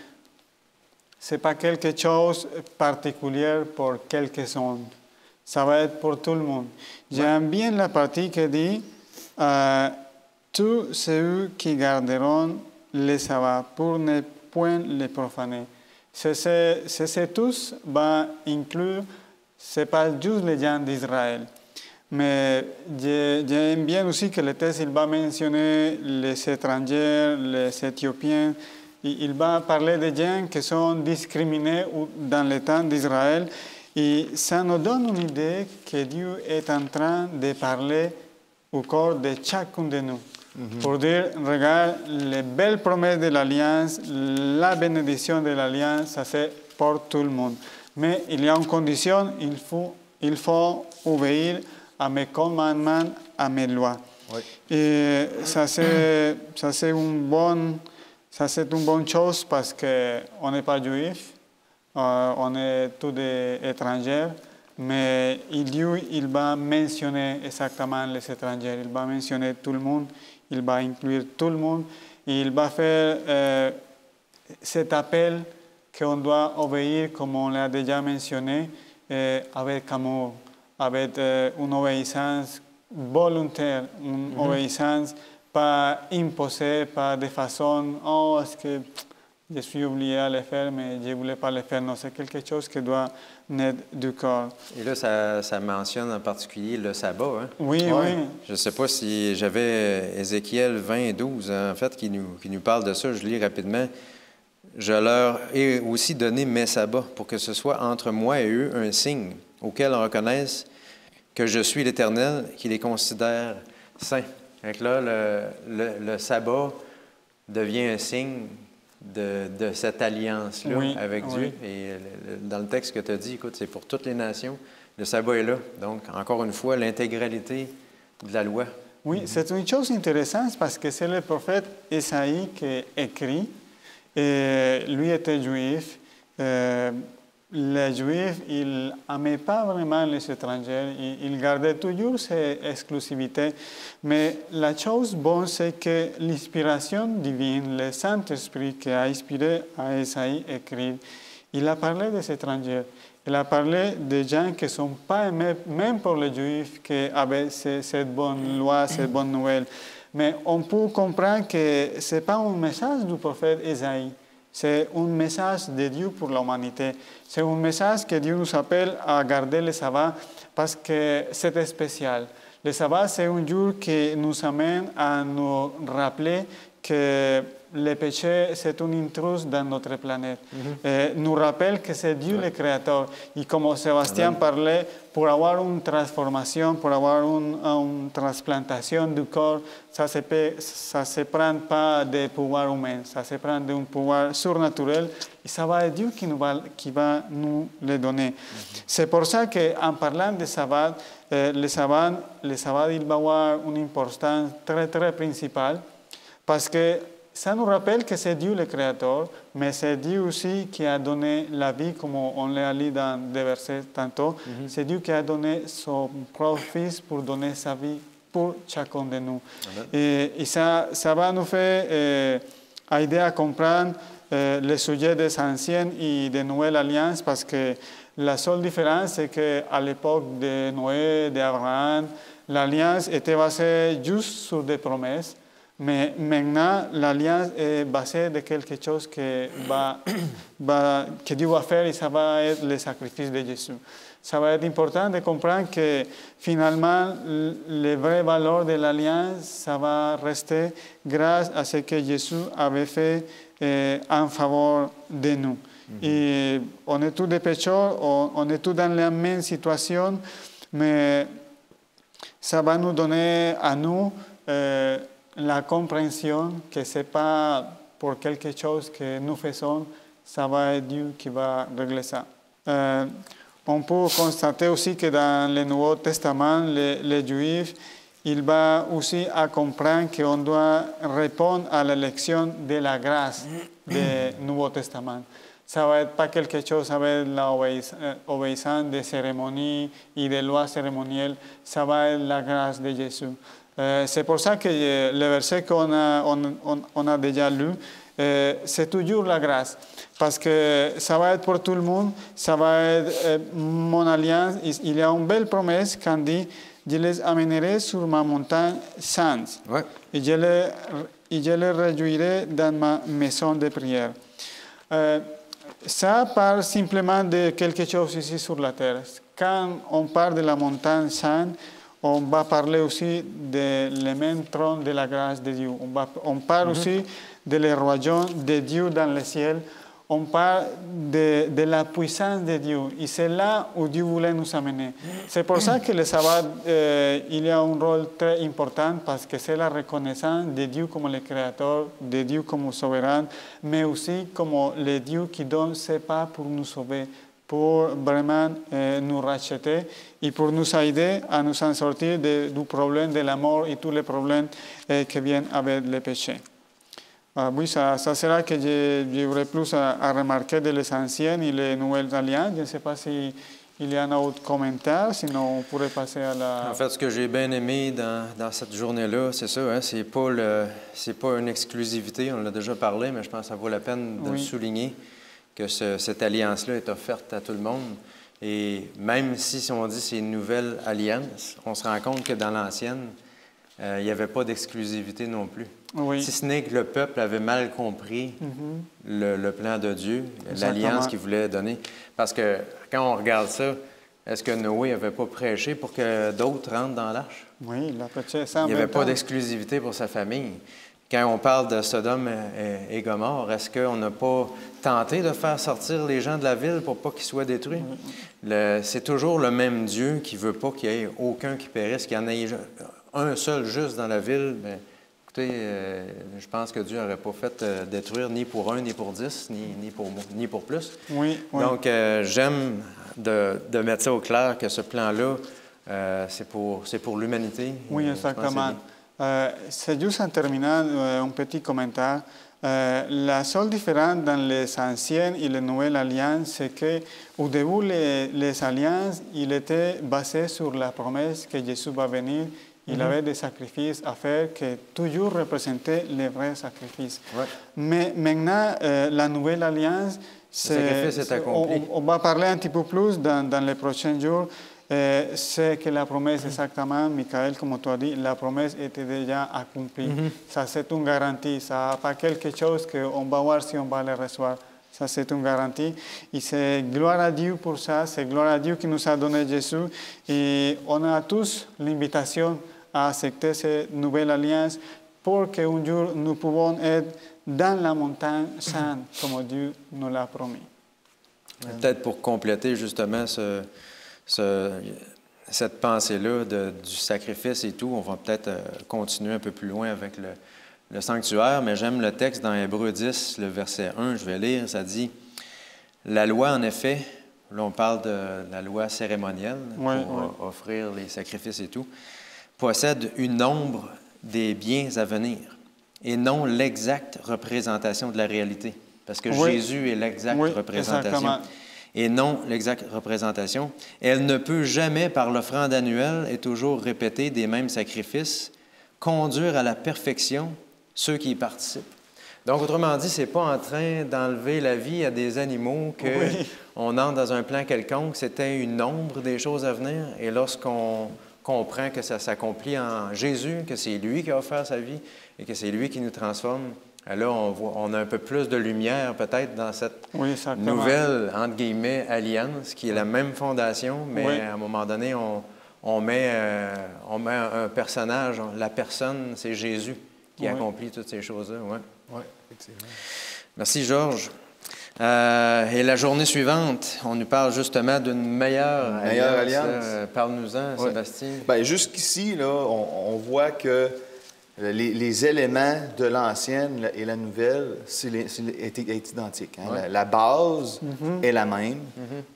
Speaker 2: ce n'est pas quelque chose de particulier pour quelques-uns. Ça va être pour tout le monde. J'aime bien la partie qui dit tous ceux qui garderont le sabbat pour ne point le profaner. C'est tous va inclure, ce n'est pas juste les gens d'Israël. Mais j'aime bien aussi que le texte il va mentionner les étrangers, les Éthiopiens. Il va parler des gens qui sont discriminés dans le temps d'Israël. Et ça nous donne une idée que Dieu est en train de parler au corps de chacun de nous. Pour dire, regarde, les belles promesses de l'Alliance, la bénédiction de l'Alliance, ça c'est pour tout le monde. Mais il y a une condition, il faut obéir à mes commandements, à mes lois.
Speaker 3: Oui.
Speaker 2: Et ça c'est une bonne chose parce qu'on n'est pas juif, on est tous des étrangers, mais Dieu, il va mentionner exactement les étrangers, il va mentionner tout le monde, il va inclure tout le monde, et il va faire cet appel qu'on doit obéir, comme on l'a déjà mentionné, avec amour, avec une obéissance volontaire, une obéissance pas imposée, pas de façon, oh, est-ce que je suis obligé à le faire, mais je ne voulais pas le faire. Non, c'est quelque chose qui doit naître du corps.
Speaker 1: Et là, ça mentionne en particulier le sabbat. Hein?
Speaker 2: Oui,
Speaker 3: Ouais.
Speaker 2: oui.
Speaker 1: Je ne sais pas si j'avais Ézéchiel 20, 12, en fait, qui nous parle de ça. Je lis rapidement. Je leur ai aussi donné mes sabbats pour que ce soit entre moi et eux un signe auquel on reconnaisse que je suis l'Éternel, qui les considère saints. Donc là, le sabbat devient un signe de cette alliance-là avec Dieu. Et dans le texte que tu as dit, écoute, c'est pour toutes les nations. Le sabbat est là. Donc, encore une fois, l'intégralité de la loi.
Speaker 2: Oui, c'est une chose intéressante parce que c'est le prophète Ésaïe qui écrit. Et lui était juif. Les Juifs, ils n'aimaient pas vraiment les étrangers, ils gardaient toujours cette exclusivité. Mais la chose bonne, c'est que l'inspiration divine, le Saint-Esprit qui a inspiré à Ésaïe écrire, il a parlé des étrangers. Il a parlé des gens qui ne sont pas aimés, même pour les Juifs qui avaient cette bonne loi, cette bonne nouvelle. Mais on peut comprendre que ce n'est pas un message du prophète Ésaïe. C'est un message de Dieu pour l'humanité. C'est un message que Dieu nous appelle à garder le sabbat parce que c'est spécial. Le sabbat, c'est un jour qui nous amène à nous rappeler que le péché, c'est une intruse dans notre planète. Nous rappelle que c'est Dieu le Créateur. Et comme Sébastien parlait, pour avoir une transformation, pour avoir une transplantation du corps, ça ne se prend pas des pouvoirs humains, ça se prend d'un pouvoir surnaturel. Et ça va être Dieu qui va nous le donner. C'est pour ça qu'en parlant de sabbat, le sabbat, il va avoir une importance très, très principale parce que ça nous rappelle que c'est Dieu le Créateur, mais c'est Dieu aussi qui a donné la vie, comme on l'a lu dans des versets tantôt. C'est Dieu qui a donné son propre Fils pour donner sa vie pour chacun de nous. Et ça va nous faire aider à comprendre le sujet des anciennes et des nouvelles alliances, parce que la seule différence, c'est qu'à l'époque de Noé, d'Abraham, l'alliance était basée juste sur des promesses. Mais maintenant, l'alliance est basée de quelque chose que Dieu va faire et ça va être le sacrifice de Jésus. Ça va être important de comprendre que finalement, les vraies valeurs de l'alliance, ça va rester grâce à ce que Jésus avait fait en faveur de nous. Et on est tous des pécheurs, on est tous dans la même situation, mais ça va nous donner à nous la compréhension que ce n'est pas pour quelque chose que nous faisons, ça va être Dieu qui va régler ça. On peut constater aussi que dans le Nouveau Testament, les Juifs, il va aussi à comprendre qu'on doit répondre à l'élection de la grâce du Nouveau Testament. Ça va être pas quelque chose avec l'obéissance des cérémonies et des lois cérémonielles, ça va être la grâce de Jésus. C'est pour ça que le verset qu'on a déjà lu, c'est toujours la grâce. Parce que ça va être pour tout le monde, ça va être mon alliance. Il y a une belle promesse quand dit « Je les amènerai sur ma montagne sainte et je les réjouirai dans ma maison de prière. » Ça parle simplement de quelque chose ici sur la terre. Quand on parle de la montagne sainte, on va parler aussi de l'élément trône de la grâce de Dieu. On parle aussi de le royaume de Dieu dans le ciel. On parle de la puissance de Dieu. Et c'est là où Dieu voulait nous amener. C'est pour ça que le sabbat, il y a un rôle très important parce que c'est la reconnaissance de Dieu comme le Créateur, de Dieu comme souverain, mais aussi comme le Dieu qui donne ses pas pour nous sauver, pour vraiment nous racheter et pour nous aider à nous en sortir du problème de la mort et tous les problèmes qui viennent avec le péché. Oui, ça sera que j'aurai plus à remarquer de les anciennes et les nouvelles alliances. Je ne sais pas s'il Il y a un autre commentaire, sinon on pourrait passer à la...
Speaker 1: En fait, ce que j'ai bien aimé dans cette journée-là, c'est ça, hein, c'est pas une exclusivité, on en a déjà parlé, mais je pense que ça vaut la peine de le souligner, que cette alliance-là est offerte à tout le monde. Et même si on dit que c'est une nouvelle alliance, on se rend compte que dans l'ancienne, il n'y avait pas d'exclusivité non plus.
Speaker 2: Oui.
Speaker 1: Si ce n'est que le peuple avait mal compris le plan de Dieu, l'alliance qu'il voulait donner. Parce que quand on regarde ça, est-ce que Noé n'avait pas prêché pour que d'autres rentrent dans l'arche?
Speaker 2: Oui, il a prêché ça en
Speaker 1: Il n'y avait
Speaker 2: même
Speaker 1: pas
Speaker 2: temps.
Speaker 1: d'exclusivité pour sa famille. Quand on parle de Sodome et Gomorrhe, est-ce qu'on n'a pas tenté de faire sortir les gens de la ville pour pas qu'ils soient détruits? C'est toujours le même Dieu qui ne veut pas qu'il y ait aucun qui périsse, qu'il y en ait un seul juste dans la ville. Bien, écoutez, je pense que Dieu n'aurait pas fait détruire ni pour un, ni pour 10, ni pour plus.
Speaker 2: Oui, oui.
Speaker 1: Donc, j'aime de mettre ça au clair, que ce plan-là, c'est pour l'humanité.
Speaker 2: Oui, exactement. C'est juste en terminant un petit commentaire. La seule différence dans les anciennes et les nouvelles alliances, c'est qu'au début, les alliances, il était basé sur la promesse que Jésus va venir. Il avait des sacrifices à faire qui toujours représentaient les vrais sacrifices.
Speaker 1: Ouais.
Speaker 2: Mais maintenant, la nouvelle alliance, on va parler un petit peu plus dans les prochains jours. C'est que la promesse, exactement, Michael, comme tu as dit, la promesse était déjà accomplie. Ça, c'est une garantie. Ça n'est pas quelque chose qu'on va voir si on va le recevoir. Ça, c'est une garantie. Et c'est gloire à Dieu pour ça. C'est gloire à Dieu qui nous a donné Jésus. Et on a tous l'invitation à accepter cette nouvelle alliance pour qu'un jour nous pouvons être dans la montagne sainte, comme Dieu nous l'a promis.
Speaker 1: Peut-être pour compléter justement cette pensée-là du sacrifice et tout, on va peut-être continuer un peu plus loin avec le sanctuaire, mais j'aime le texte dans Hébreux 10, le verset 1, je vais lire, ça dit « La loi, en effet, là on parle de la loi cérémonielle pour offrir les sacrifices et tout, possède une ombre des biens à venir et non l'exacte représentation de la réalité. » Parce que Jésus est l'exacte représentation. Exactement. Et non l'exacte représentation. Elle ne peut jamais, par l'offrande annuelle et toujours répétée des mêmes sacrifices, conduire à la perfection ceux qui y participent. Donc, autrement dit, ce n'est pas en train d'enlever la vie à des animaux qu'on entre dans un plan quelconque. C'était une ombre des choses à venir. Et lorsqu'on comprend que ça s'accomplit en Jésus, que c'est lui qui a offert sa vie et que c'est lui qui nous transforme, là, on a un peu plus de lumière peut-être dans cette nouvelle, entre guillemets, alliance, qui est la même fondation, mais à un moment donné, on met un personnage, la personne, c'est Jésus qui accomplit toutes ces choses-là.
Speaker 3: Oui, effectivement.
Speaker 1: Merci, Georges. Et la journée suivante, on nous parle justement d'une meilleure alliance. Parle-nous-en, Sébastien.
Speaker 3: Bien, jusqu'ici, là, on voit que les éléments de l'ancienne et la nouvelle est identique. Hein? La base est la même.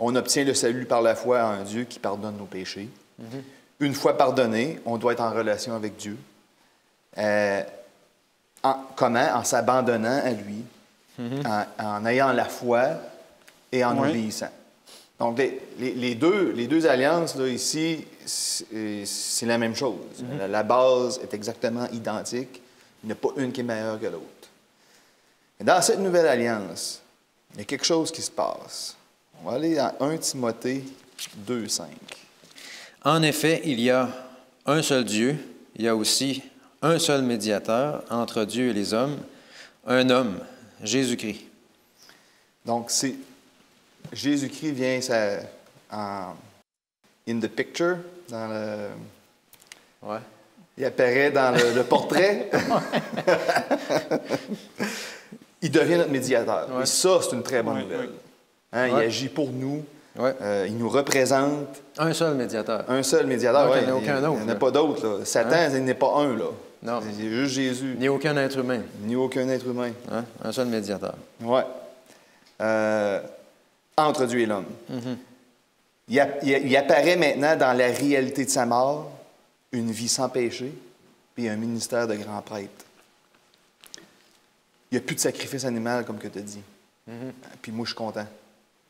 Speaker 3: On obtient le salut par la foi à un Dieu qui pardonne nos péchés. Une fois pardonné, on doit être en relation avec Dieu. Comment? En s'abandonnant à lui, en ayant la foi et en obéissant. Donc, les deux alliances, là, ici, c'est la même chose. La base est exactement identique. Il n'y en a pas une qui est meilleure que l'autre. Dans cette nouvelle alliance, il y a quelque chose qui se passe. On va aller dans 1 Timothée 2,5.
Speaker 1: En effet, il y a un seul Dieu. Il y a aussi un seul médiateur entre Dieu et les hommes, un homme, Jésus-Christ. Donc,
Speaker 3: Jésus-Christ vient in the picture, dans le... Il apparaît dans le portrait. Il devient notre médiateur. Et ça, c'est une très bonne nouvelle. Hein, il agit pour nous. Il nous représente.
Speaker 1: Un seul médiateur.
Speaker 3: Un seul médiateur.
Speaker 1: Il n'y en a aucun autre.
Speaker 3: Il n'y en a pas d'autre. Satan, il n'est pas un. Là.
Speaker 1: Non.
Speaker 3: C'est juste Jésus.
Speaker 1: Ni aucun être humain.
Speaker 3: Ni aucun être humain.
Speaker 1: Hein? Un seul médiateur.
Speaker 3: Oui. Entre Dieu et l'homme. Il apparaît maintenant dans la réalité de sa mort, une vie sans péché, puis un ministère de grand prêtre. Il n'y a plus de sacrifice animal, comme que tu as dit. Puis moi, je suis content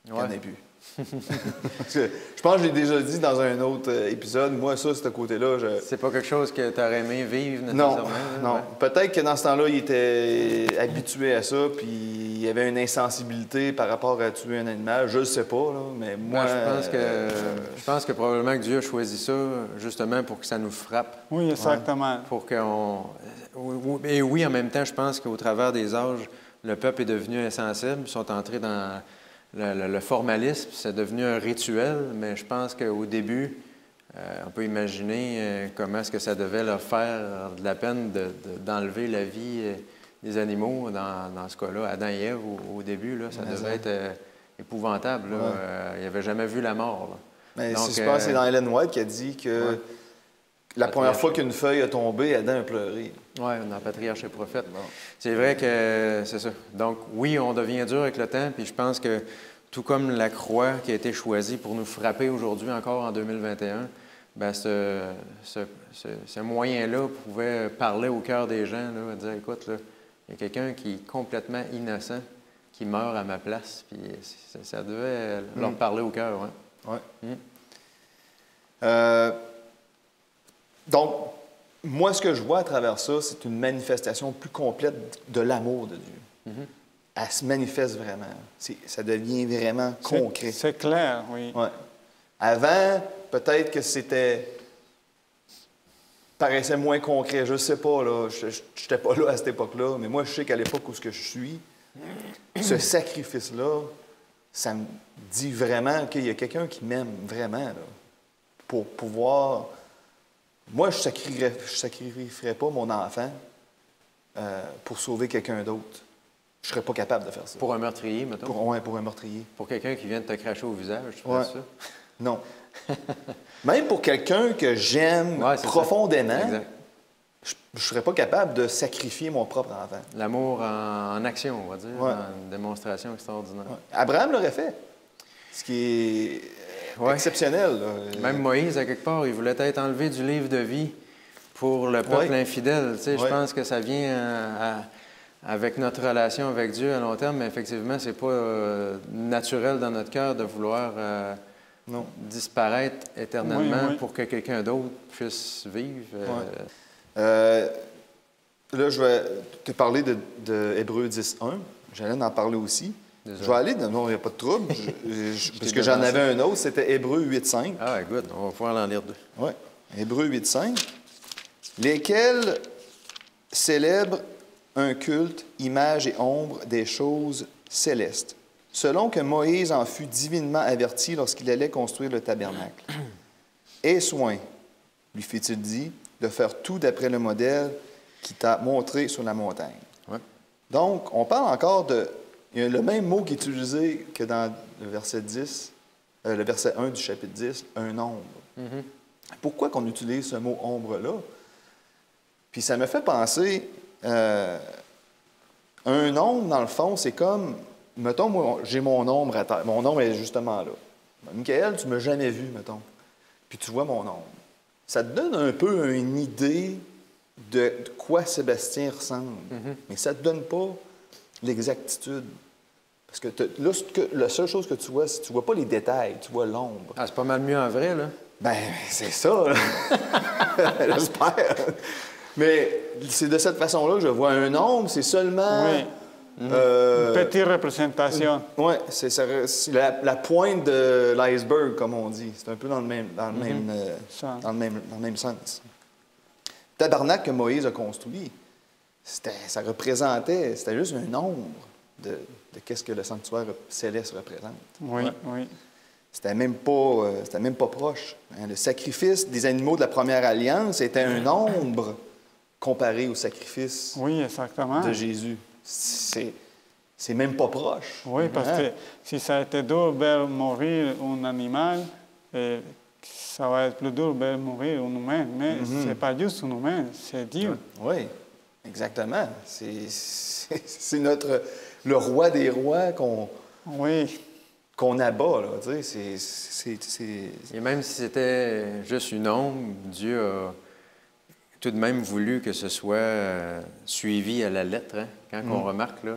Speaker 3: qu'il n'y en ait plus. Parce que je pense que j'ai déjà dit dans un autre épisode, moi, ça, ce côté-là,
Speaker 1: C'est pas quelque chose que tu aurais aimé vivre
Speaker 3: non,
Speaker 1: nécessairement? Là?
Speaker 3: non.
Speaker 1: Ouais.
Speaker 3: Peut-être que dans ce temps-là, il était habitué à ça, puis il y avait une insensibilité par rapport à tuer un animal. Je le sais pas, là, mais moi...
Speaker 1: Je pense que probablement que Dieu a choisi ça justement pour que ça nous frappe.
Speaker 2: Oui, exactement.
Speaker 1: Pour qu'on... Et oui, en même temps, je pense qu'au travers des âges, le peuple est devenu insensible. Ils sont entrés dans le formalisme. C'est devenu un rituel, mais je pense qu'au début, on peut imaginer comment est-ce que ça devait leur faire de la peine d'enlever la vie des animaux. Dans ce cas-là, Adam et Ève, au début, là, ça devait être épouvantable. Là. Ils n'avaient jamais vu la mort. Là.
Speaker 3: Mais
Speaker 1: Donc,
Speaker 3: je pense que c'est dans Ellen White qui a dit que la première fois qu'une feuille a tombé, Adam a pleuré.
Speaker 1: Oui, dans Patriarche et Prophète. Bon. C'est vrai que c'est ça. Donc, oui, on devient dur avec le temps, puis je pense que tout comme la croix qui a été choisie pour nous frapper aujourd'hui, encore en 2021, bien, ce moyen-là pouvait parler au cœur des gens, là, dire, écoute, là, il y a quelqu'un qui est complètement innocent, qui meurt à ma place, puis ça devait leur parler au cœur. Hein?
Speaker 3: Oui. Donc, moi, ce que je vois à travers ça, c'est une manifestation plus complète de l'amour de Dieu. Elle se manifeste vraiment. Ça devient vraiment concret.
Speaker 2: C'est clair, oui.
Speaker 3: Ouais. Avant, peut-être que paraissait moins concret. Je ne sais pas, là. Je n'étais pas là à cette époque-là, mais moi, je sais qu'à l'époque où je suis, ce sacrifice-là, ça me dit vraiment qu'il y a quelqu'un qui m'aime vraiment, là, pour pouvoir... Moi, je ne sacrifierais pas mon enfant pour sauver quelqu'un d'autre. Je ne serais pas capable de faire ça.
Speaker 1: Pour un meurtrier, mettons?
Speaker 3: Pour un meurtrier.
Speaker 1: Pour quelqu'un qui vient de te cracher au visage, tu ferais ça?
Speaker 3: Non. Même pour quelqu'un que j'aime profondément, je ne serais pas capable de sacrifier mon propre enfant.
Speaker 1: L'amour en action, on va dire, une démonstration extraordinaire.
Speaker 3: Abraham l'aurait fait, ce qui est exceptionnel. Là.
Speaker 1: Même Moïse, à quelque part, il voulait être enlevé du livre de vie pour le peuple infidèle. Tu sais, je pense que ça vient avec notre relation avec Dieu à long terme, mais effectivement, c'est pas naturel dans notre cœur de vouloir disparaître éternellement pour que quelqu'un d'autre puisse vivre.
Speaker 3: Là, je vais te parler de Hébreux 10.1. J'allais en parler aussi. Désolé. Je vais aller, non, il n'y a pas de trouble, parce que j'en avais un autre, c'était Hébreux 8.5.
Speaker 1: Ah, good, on va pouvoir en lire deux.
Speaker 3: Oui, Hébreux 8.5. Lesquels célèbrent un culte, image et ombre des choses célestes, selon que Moïse en fut divinement averti lorsqu'il allait construire le tabernacle. Aie soin, lui fit-il dit, de faire tout d'après le modèle qui t'a montré sur la montagne. Ouais. Donc, on parle encore de... Il y a le même mot qui est utilisé que dans le verset 10, le verset 1 du chapitre 10, un ombre. Pourquoi qu'on utilise ce mot ombre-là? Puis ça me fait penser, un ombre, dans le fond, c'est comme, mettons, moi, j'ai mon ombre à terre. Mon ombre est justement là. Michael, tu ne m'as jamais vu, mettons. Puis tu vois mon ombre. Ça te donne un peu une idée de quoi Sébastien ressemble. Mais ça ne te donne pas l'exactitude. Parce que là, la seule chose que tu vois, c'est que tu ne vois pas les détails, tu vois l'ombre.
Speaker 1: Ah, c'est pas mal mieux en vrai, là.
Speaker 3: Ben, c'est ça, là. J'espère. Mais c'est de cette façon-là que je vois un ombre, c'est seulement...
Speaker 2: Oui. Une petite représentation.
Speaker 3: Oui, c'est la pointe de l'iceberg, comme on dit. C'est un peu dans le même sens. Le tabernacle que Moïse a construit, ça représentait, c'était juste un ombre de qu'est-ce que le sanctuaire céleste représente.
Speaker 2: Oui, oui.
Speaker 3: C'était même pas proche. Le sacrifice des animaux de la première alliance était un ombre comparé au sacrifice de Jésus. C'est même pas proche.
Speaker 2: Oui, parce que si ça a été dur de mourir un animal, ça va être plus dur de mourir un humain. Mais ce n'est pas juste un humain, c'est Dieu.
Speaker 3: Oui, exactement. C'est le roi des rois qu'on abat. Là, tu sais,
Speaker 1: Et même si c'était juste une ombre, Dieu a tout de même voulu que ce soit suivi à la lettre. Hein? Quand on remarque, là,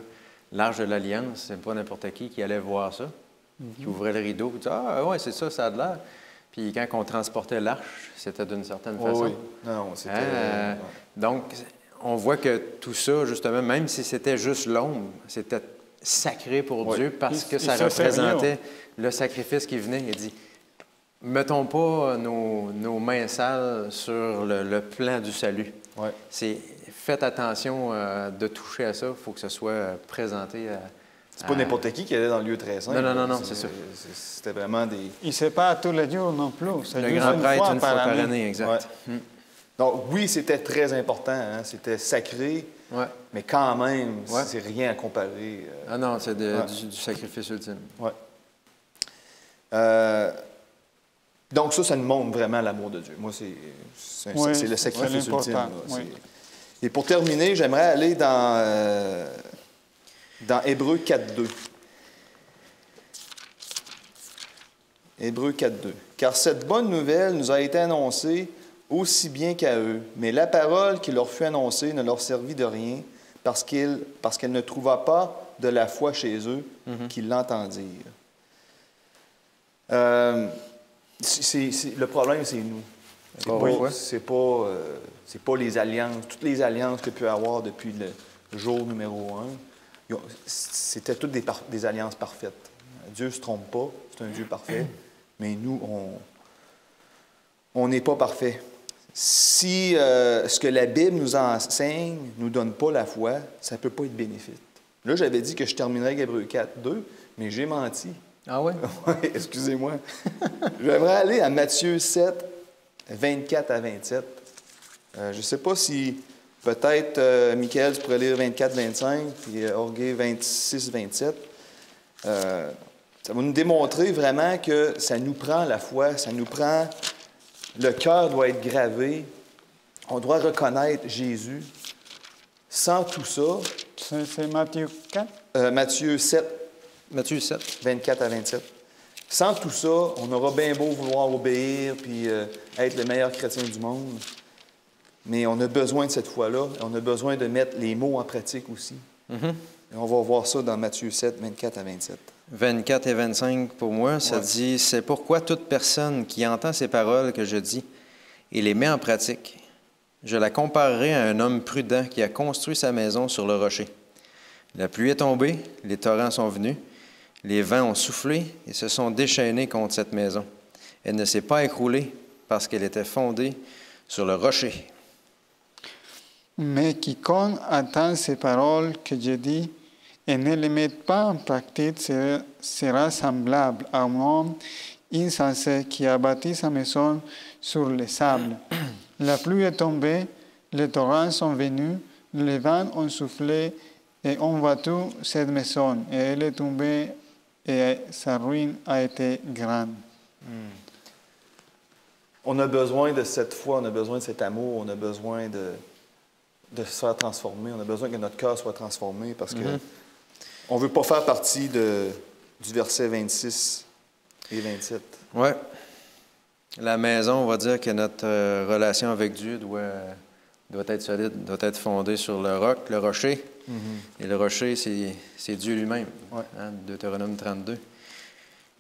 Speaker 1: l'Arche de l'Alliance, c'est pas n'importe qui allait voir ça. qui ouvrait le rideau, puis disait, ah, ouais, c'est ça, ça a de l'air. Puis quand on transportait l'arche, c'était d'une certaine façon.
Speaker 3: Oui. Non, c'était...
Speaker 1: Donc, on voit que tout ça, justement, même si c'était juste l'ombre, c'était sacré pour Dieu parce que ça représentait le sacrifice qui venait. Il dit, mettons pas nos mains sales sur le plan du salut.
Speaker 3: Ouais.
Speaker 1: Faites attention de toucher à ça. Il faut que ce soit présenté à...
Speaker 3: C'est pas n'importe qui allait dans le lieu très saint.
Speaker 1: Non, c'est ça.
Speaker 3: C'était vraiment des...
Speaker 2: Et c'est pas tous les jours non plus.
Speaker 1: Le grand prêtre, une fois par année, exact.
Speaker 3: Ouais. Donc, oui, c'était très important. Hein? C'était sacré, mais quand même, c'est rien à comparer.
Speaker 1: Ah non, c'est du sacrifice ultime.
Speaker 3: Oui. Donc, ça nous montre vraiment l'amour de Dieu. Moi, c'est le sacrifice ultime. Et pour terminer, j'aimerais aller dans Hébreux 4.2. Hébreux 4.2. Car cette bonne nouvelle nous a été annoncée aussi bien qu'à eux, mais la parole qui leur fut annoncée ne leur servit de rien parce qu'elle ne trouva pas de la foi chez eux qui l'entendirent. Le problème, c'est nous. C'est pas les alliances, toutes les alliances qu'il peut y avoir depuis le jour numéro 1. C'était toutes des alliances parfaites. Dieu ne se trompe pas, c'est un Dieu parfait, mais nous, on n'est pas parfait. Si ce que la Bible nous enseigne ne nous donne pas la foi, ça ne peut pas être bénéfique. Là, j'avais dit que je terminerais avec Hébreux 4.2, mais j'ai menti.
Speaker 1: Ah oui?
Speaker 3: Oui, excusez-moi. J'aimerais aller à Matthieu 7, 24 à 27. Je ne sais pas si... Peut-être, Michael, tu pourrais lire 24-25, puis Orgué 26-27. Ça va nous démontrer vraiment que ça nous prend la foi, ça nous prend... Le cœur doit être gravé. On doit reconnaître Jésus. Sans tout ça...
Speaker 2: C'est Matthieu 4?
Speaker 3: Matthieu 7.
Speaker 1: Matthieu 7. 24
Speaker 3: à 27. Sans tout ça, on aura bien beau vouloir obéir puis être le meilleur chrétien du monde. Mais on a besoin de cette foi-là. On a besoin de mettre les mots en pratique aussi. Et on va voir ça dans Matthieu 7, 24 à 27.
Speaker 1: 24 et 25, pour moi, ça dit « C'est pourquoi toute personne qui entend ces paroles que je dis et les met en pratique, je la comparerai à un homme prudent qui a construit sa maison sur le rocher. La pluie est tombée, les torrents sont venus, les vents ont soufflé et se sont déchaînés contre cette maison. Elle ne s'est pas écroulée parce qu'elle était fondée sur le rocher. »
Speaker 2: Mais quiconque entend ces paroles que je dis et ne les met pas en pratique sera semblable à un homme insensé qui a bâti sa maison sur le sable. La pluie est tombée, les torrents sont venus, les vents ont soufflé et ont battu cette maison, et elle est tombée et sa ruine a été grande.
Speaker 3: On a besoin de cette foi, on a besoin de cet amour, on a besoin de se faire transformer. On a besoin que notre cœur soit transformé parce que on ne veut pas faire partie du verset 26 et 27.
Speaker 1: Oui. La maison, on va dire que notre relation avec Dieu doit être solide, doit être fondée sur le roc, le rocher. Et le rocher, c'est Dieu lui-même. Hein, Deutéronome 32.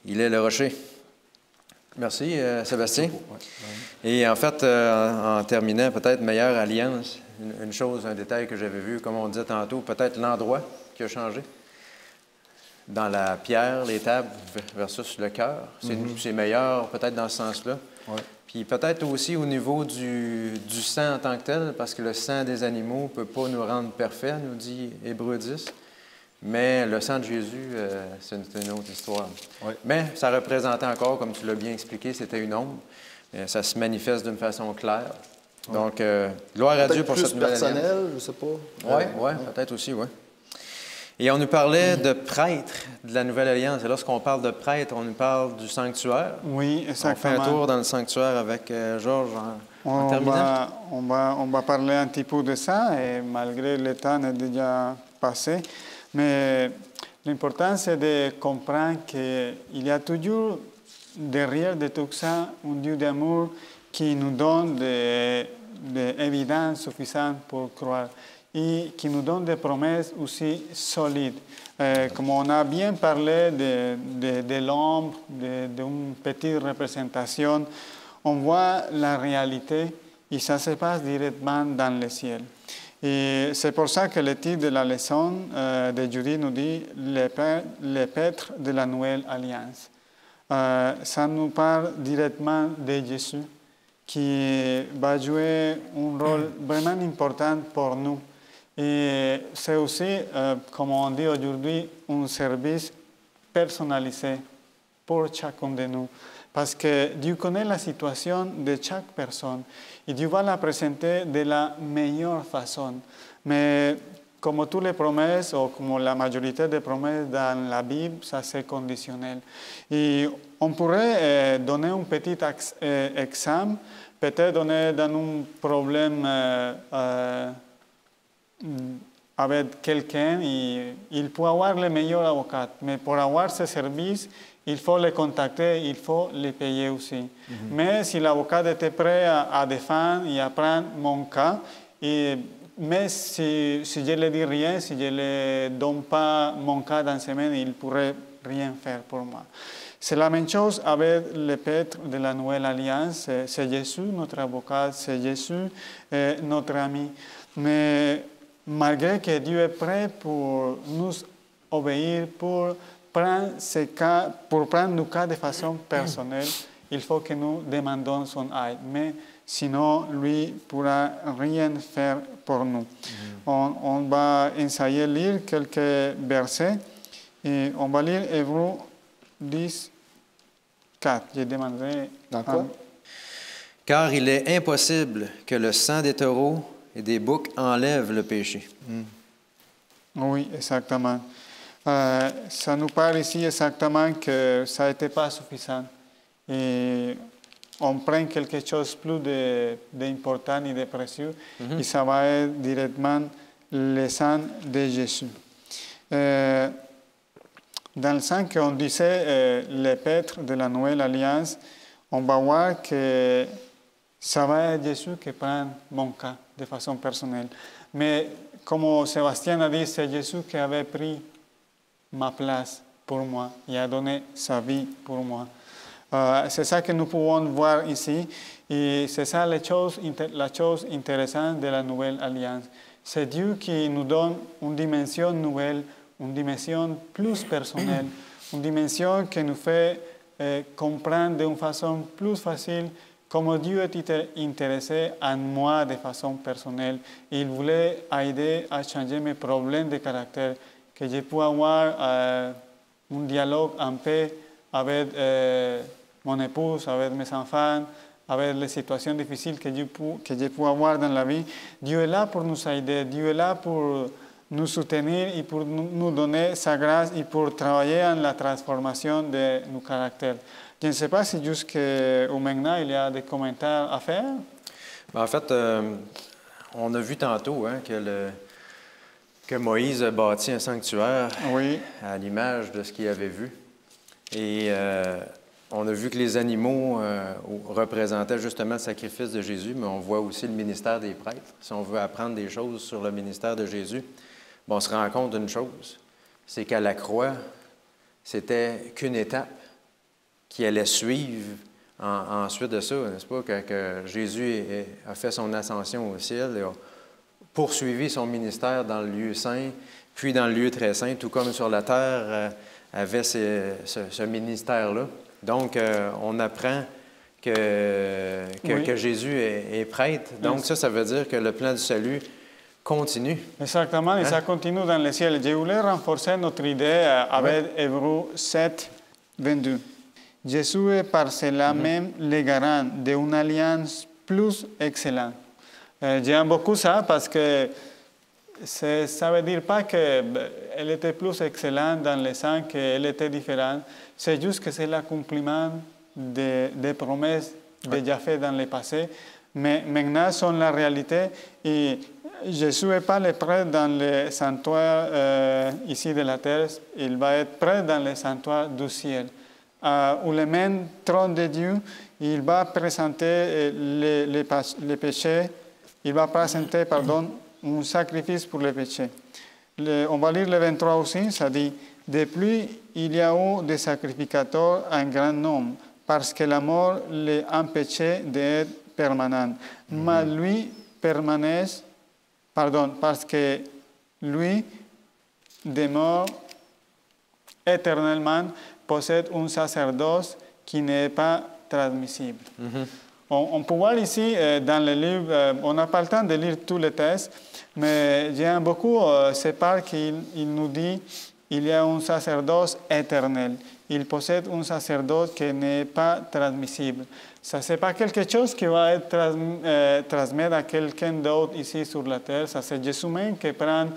Speaker 1: Il est le rocher. Merci, Sébastien. Et en fait, en terminant, peut-être meilleure alliance, une chose, un détail que j'avais vu, comme on disait tantôt, peut-être l'endroit qui a changé. Dans la pierre, les tables versus le cœur. C'est meilleur peut-être dans ce sens-là. Puis peut-être aussi au niveau du sang en tant que tel, parce que le sang des animaux ne peut pas nous rendre parfaits, nous dit Hébreux 10. Mais le sang de Jésus, c'est une autre histoire. Mais ça représentait encore, comme tu l'as bien expliqué, c'était une ombre. Ça se manifeste d'une façon claire. Donc, gloire à Dieu pour cette nouvelle alliance.
Speaker 3: Personnel, je ne sais pas.
Speaker 1: Oui, peut-être aussi, oui. Et on nous parlait de prêtre de la nouvelle alliance. Et lorsqu'on parle de prêtre, on nous parle du sanctuaire.
Speaker 2: Oui, exactement.
Speaker 1: On fait un tour dans le sanctuaire avec Georges en terminant.
Speaker 2: On va parler un petit peu de ça, et malgré le temps est déjà passé. Mais l'important, c'est de comprendre qu'il y a toujours derrière de tout ça un Dieu d'amour qui nous donne des évidences suffisantes pour croire. et qui nous donne des promesses aussi solides. Comme on a bien parlé de l'ombre, d'une petite représentation, on voit la réalité et ça se passe directement dans le ciel. Et c'est pour ça que le titre de la leçon de Judith nous dit les pêtres de la nouvelle alliance. Ça nous parle directement de Jésus qui va jouer un rôle vraiment important pour nous. Et c'est aussi, comme on dit aujourd'hui, un service personnalisé pour chacun de nous. Parce que Dieu connaît la situation de chaque personne et Dieu va la présenter de la meilleure façon. Mais comme toutes les promesses, ou comme la majorité des promesses dans la Bible, ça c'est conditionnel. Et on pourrait donner un petit exemple, peut-être donner dans un problème avec quelqu'un, il peut avoir le meilleur avocat, mais pour avoir ce service, il faut le contacter, il faut le payer aussi. Mais si l'avocat était prêt à défendre et à prendre mon cas, mais si je ne lui dis rien, si je ne lui donne pas mon cas dans une semaine, il ne pourrait rien faire pour moi. C'est la même chose avec les pêtres de la Nouvelle Alliance. C'est Jésus, notre avocat, c'est Jésus, notre ami. Mais malgré que Dieu est prêt pour nous obéir, pour prendre nos cas de façon personnelle, il faut que nous demandions son aide. Mais sinon, lui ne pourra rien faire pour nous. On va essayer de lire quelques versets. Et on va lire Hébreux 10, 4. Je demanderai...
Speaker 3: Dans quoi?
Speaker 1: Car il est impossible que le sang des taureaux et des boucs enlève le péché.
Speaker 2: Oui, exactement. Ça nous parle ici exactement que ça n'était pas suffisant. Et on prend quelque chose plus d'important et de précieux, et ça va être directement le sang de Jésus. Dans le sang qu'on disait, les pêtres de la Nouvelle Alliance, on va voir que ça va être Jésus qui prend mon cas de façon personnelle. Mais comme Sébastien a dit, c'est Jésus qui avait pris ma place pour moi et a donné sa vie pour moi. C'est ça que nous pouvons voir ici. Et c'est ça la chose intéressante de la Nouvelle Alliance. C'est Dieu qui nous donne une dimension nouvelle, une dimension plus personnelle, une dimension qui nous fait comprendre d'une façon plus facile comment Dieu est intéressé en moi de façon personnelle. Il voulait aider à changer mes problèmes de caractère, que je puisse avoir un dialogue en paix avec mon épouse, avec mes enfants, avec les situations difficiles que je peux avoir dans la vie. Dieu est là pour nous aider, Dieu est là pour nous soutenir et pour nous donner sa grâce et pour travailler en la transformation de nos caractères. Je ne sais pas si jusqu'à maintenant il y a des commentaires à faire.
Speaker 1: En fait, on a vu tantôt que Moïse a bâti un sanctuaire à l'image de ce qu'il avait vu. Et on a vu que les animaux représentaient justement le sacrifice de Jésus, mais on voit aussi le ministère des prêtres. Si on veut apprendre des choses sur le ministère de Jésus, on se rend compte d'une chose, c'est qu'à la croix, c'était qu'une étape qui allait suivre ensuite de ça, n'est-ce pas, que Jésus a fait son ascension au ciel et a poursuivi son ministère dans le lieu saint, puis dans le lieu très saint, tout comme sur la terre avait ce ministère-là. Donc, on apprend que Jésus est prêtre. Donc, ça veut dire que le plan du salut continue.
Speaker 2: Exactement, et ça continue dans le ciel. Je voulais renforcer notre idée avec Hébreux 7, 22. Jésus est par cela même le garant d'une alliance plus excellente. J'aime beaucoup ça parce que ça ne veut dire pas qu'elle était plus excellente dans le sens qu'elle était différente. C'est juste que c'est l'accomplissement des promesses déjà faites dans le passé. Mais maintenant, sont la réalité. Et Jésus n'est pas le prêtre dans le sanctuaire ici de la terre. Il va être prêtre dans le sanctuaire du ciel. Où le même trône de Dieu, il va présenter les péchés, il va présenter, un sacrifice pour le péché. On va lire le 23 aussi, ça dit « De plus, il y a eu des sacrificateurs un grand nombre, parce que la mort les empêchait d'être permanents. Mais lui parce que lui demeure éternellement, possède un sacerdoce qui n'est pas transmissible. On peut voir ici dans le livre, on n'a pas le temps de lire tous les textes, mais j'aime beaucoup cette part qu'il nous dit il y a un sacerdoce éternel. Il possède un sacerdoce qui n'est pas transmissible. Ça, ce n'est pas quelque chose qui va être transmis à quelqu'un d'autre ici sur la terre. Ça, c'est Jésus même qui prend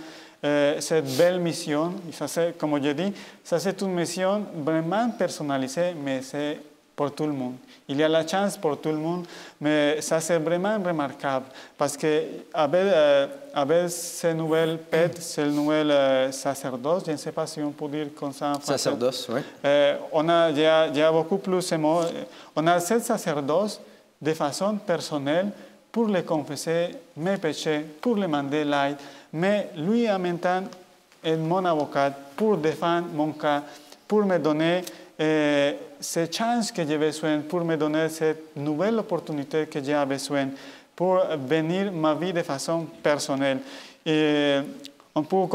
Speaker 2: cette belle mission. Ça, c'est, comme je dis, ça, c'est une mission vraiment personnalisée, mais c'est pour tout le monde. Il y a la chance pour tout le monde, mais ça, c'est vraiment remarquable. Parce qu'avec ces nouvelles pètes, ces nouvelles sacerdoces, je ne sais pas si on peut dire comme ça en français.
Speaker 1: Sacerdoce, oui.
Speaker 2: Il y a beaucoup plus ces mots. On a cette sacerdoce de façon personnelle pour les confesser mes péchés, pour les demander l'aide. Mais lui, en même temps, est mon avocat pour défendre mon cas, pour me donner cette chance que j'ai besoin, pour me donner cette nouvelle opportunité que j'ai besoin, pour venir ma vie de façon personnelle. Et on peut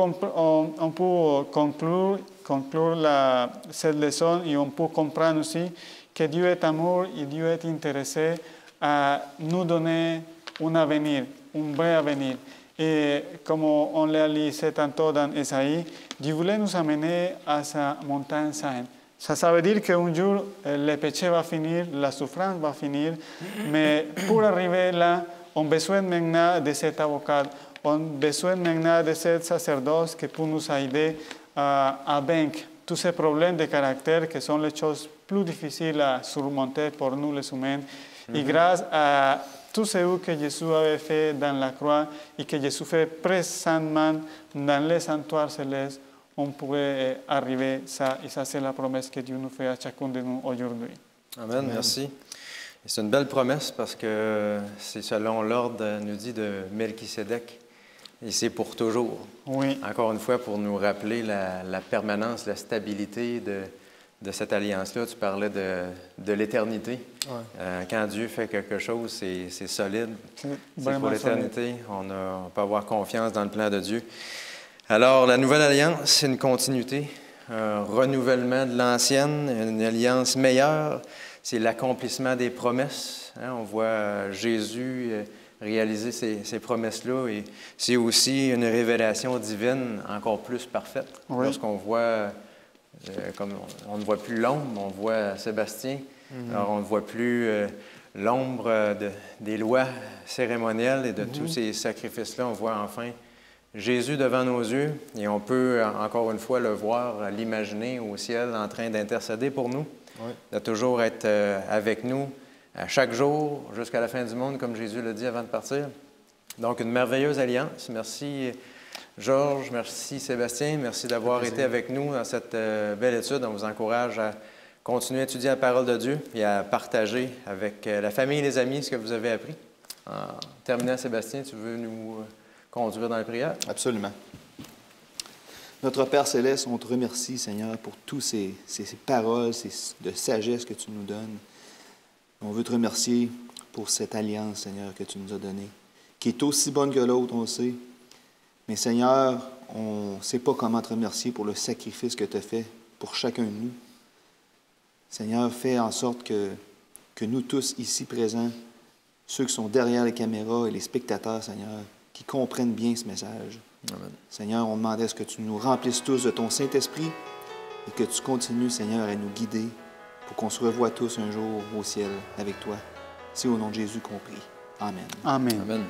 Speaker 2: conclure cette leçon et on peut comprendre aussi que Dieu est amour et Dieu est intéressé à nous donner un avenir, un vrai avenir. Et comme on l'a lu tantôt dans Esaïe, Dieu voulait nous amener à sa montagne sainte. Ça veut dire qu'un jour, le péché va finir, la souffrance va finir, mais pour arriver là, on a besoin maintenant de cet avocat, on a besoin maintenant de cet sacerdoce qui peut nous aider à vaincre tous ces problèmes de caractère qui sont les choses plus difficiles à surmonter pour nous les humains. Et grâce à tout ce que Jésus avait fait dans la croix et que Jésus fait présentement dans les sanctuaires célestes, on pourrait arriver ça, et ça c'est la promesse que Dieu nous fait à chacun de nous aujourd'hui.
Speaker 1: Amen, merci. Et c'est une belle promesse parce que c'est selon l'ordre, nous dit, de Melchisédek, et c'est pour toujours.
Speaker 2: Oui.
Speaker 1: Encore une fois, pour nous rappeler la permanence, la stabilité de cette alliance-là. Tu parlais de l'éternité.
Speaker 3: Ouais.
Speaker 1: Quand Dieu fait quelque chose, c'est solide. C'est pour
Speaker 2: Vraiment
Speaker 1: l'éternité. On peut avoir confiance dans le plan de Dieu. Alors, la nouvelle alliance, c'est une continuité, un renouvellement de l'ancienne, une alliance meilleure. C'est l'accomplissement des promesses. On voit Jésus réaliser ces promesses-là. Et c'est aussi une révélation divine encore plus parfaite.
Speaker 2: Oui.
Speaker 1: Lorsqu'on voit, comme on ne voit plus l'ombre, on voit Sébastien. Alors, on ne voit plus l'ombre des lois cérémonielles et de tous ces sacrifices-là. On voit enfin Jésus devant nos yeux, et on peut encore une fois le voir, l'imaginer au ciel en train d'intercéder pour nous, de toujours être avec nous à chaque jour jusqu'à la fin du monde, comme Jésus l'a dit avant de partir. Donc, une merveilleuse alliance. Merci Georges, merci Sébastien, merci d'avoir été avec nous dans cette belle étude. On vous encourage à continuer à étudier la parole de Dieu et à partager avec la famille et les amis ce que vous avez appris. En terminant, Sébastien, tu veux nous conduire dans la prière?
Speaker 3: Absolument. Notre Père Céleste, on te remercie, Seigneur, pour toutes ces paroles de sagesse que tu nous donnes. On veut te remercier pour cette alliance, Seigneur, que tu nous as donnée, qui est aussi bonne que l'autre, on le sait. Mais Seigneur, on ne sait pas comment te remercier pour le sacrifice que tu as fait pour chacun de nous. Seigneur, fais en sorte que nous tous ici présents, ceux qui sont derrière les caméras et les spectateurs, Seigneur, qui comprennent bien ce message.
Speaker 1: Amen.
Speaker 3: Seigneur, on demandait ce que tu nous remplisses tous de ton Saint-Esprit et que tu continues, Seigneur, à nous guider pour qu'on se revoie tous un jour au ciel avec toi. C'est au nom de Jésus qu'on prie. Amen.
Speaker 2: Amen.
Speaker 1: Amen.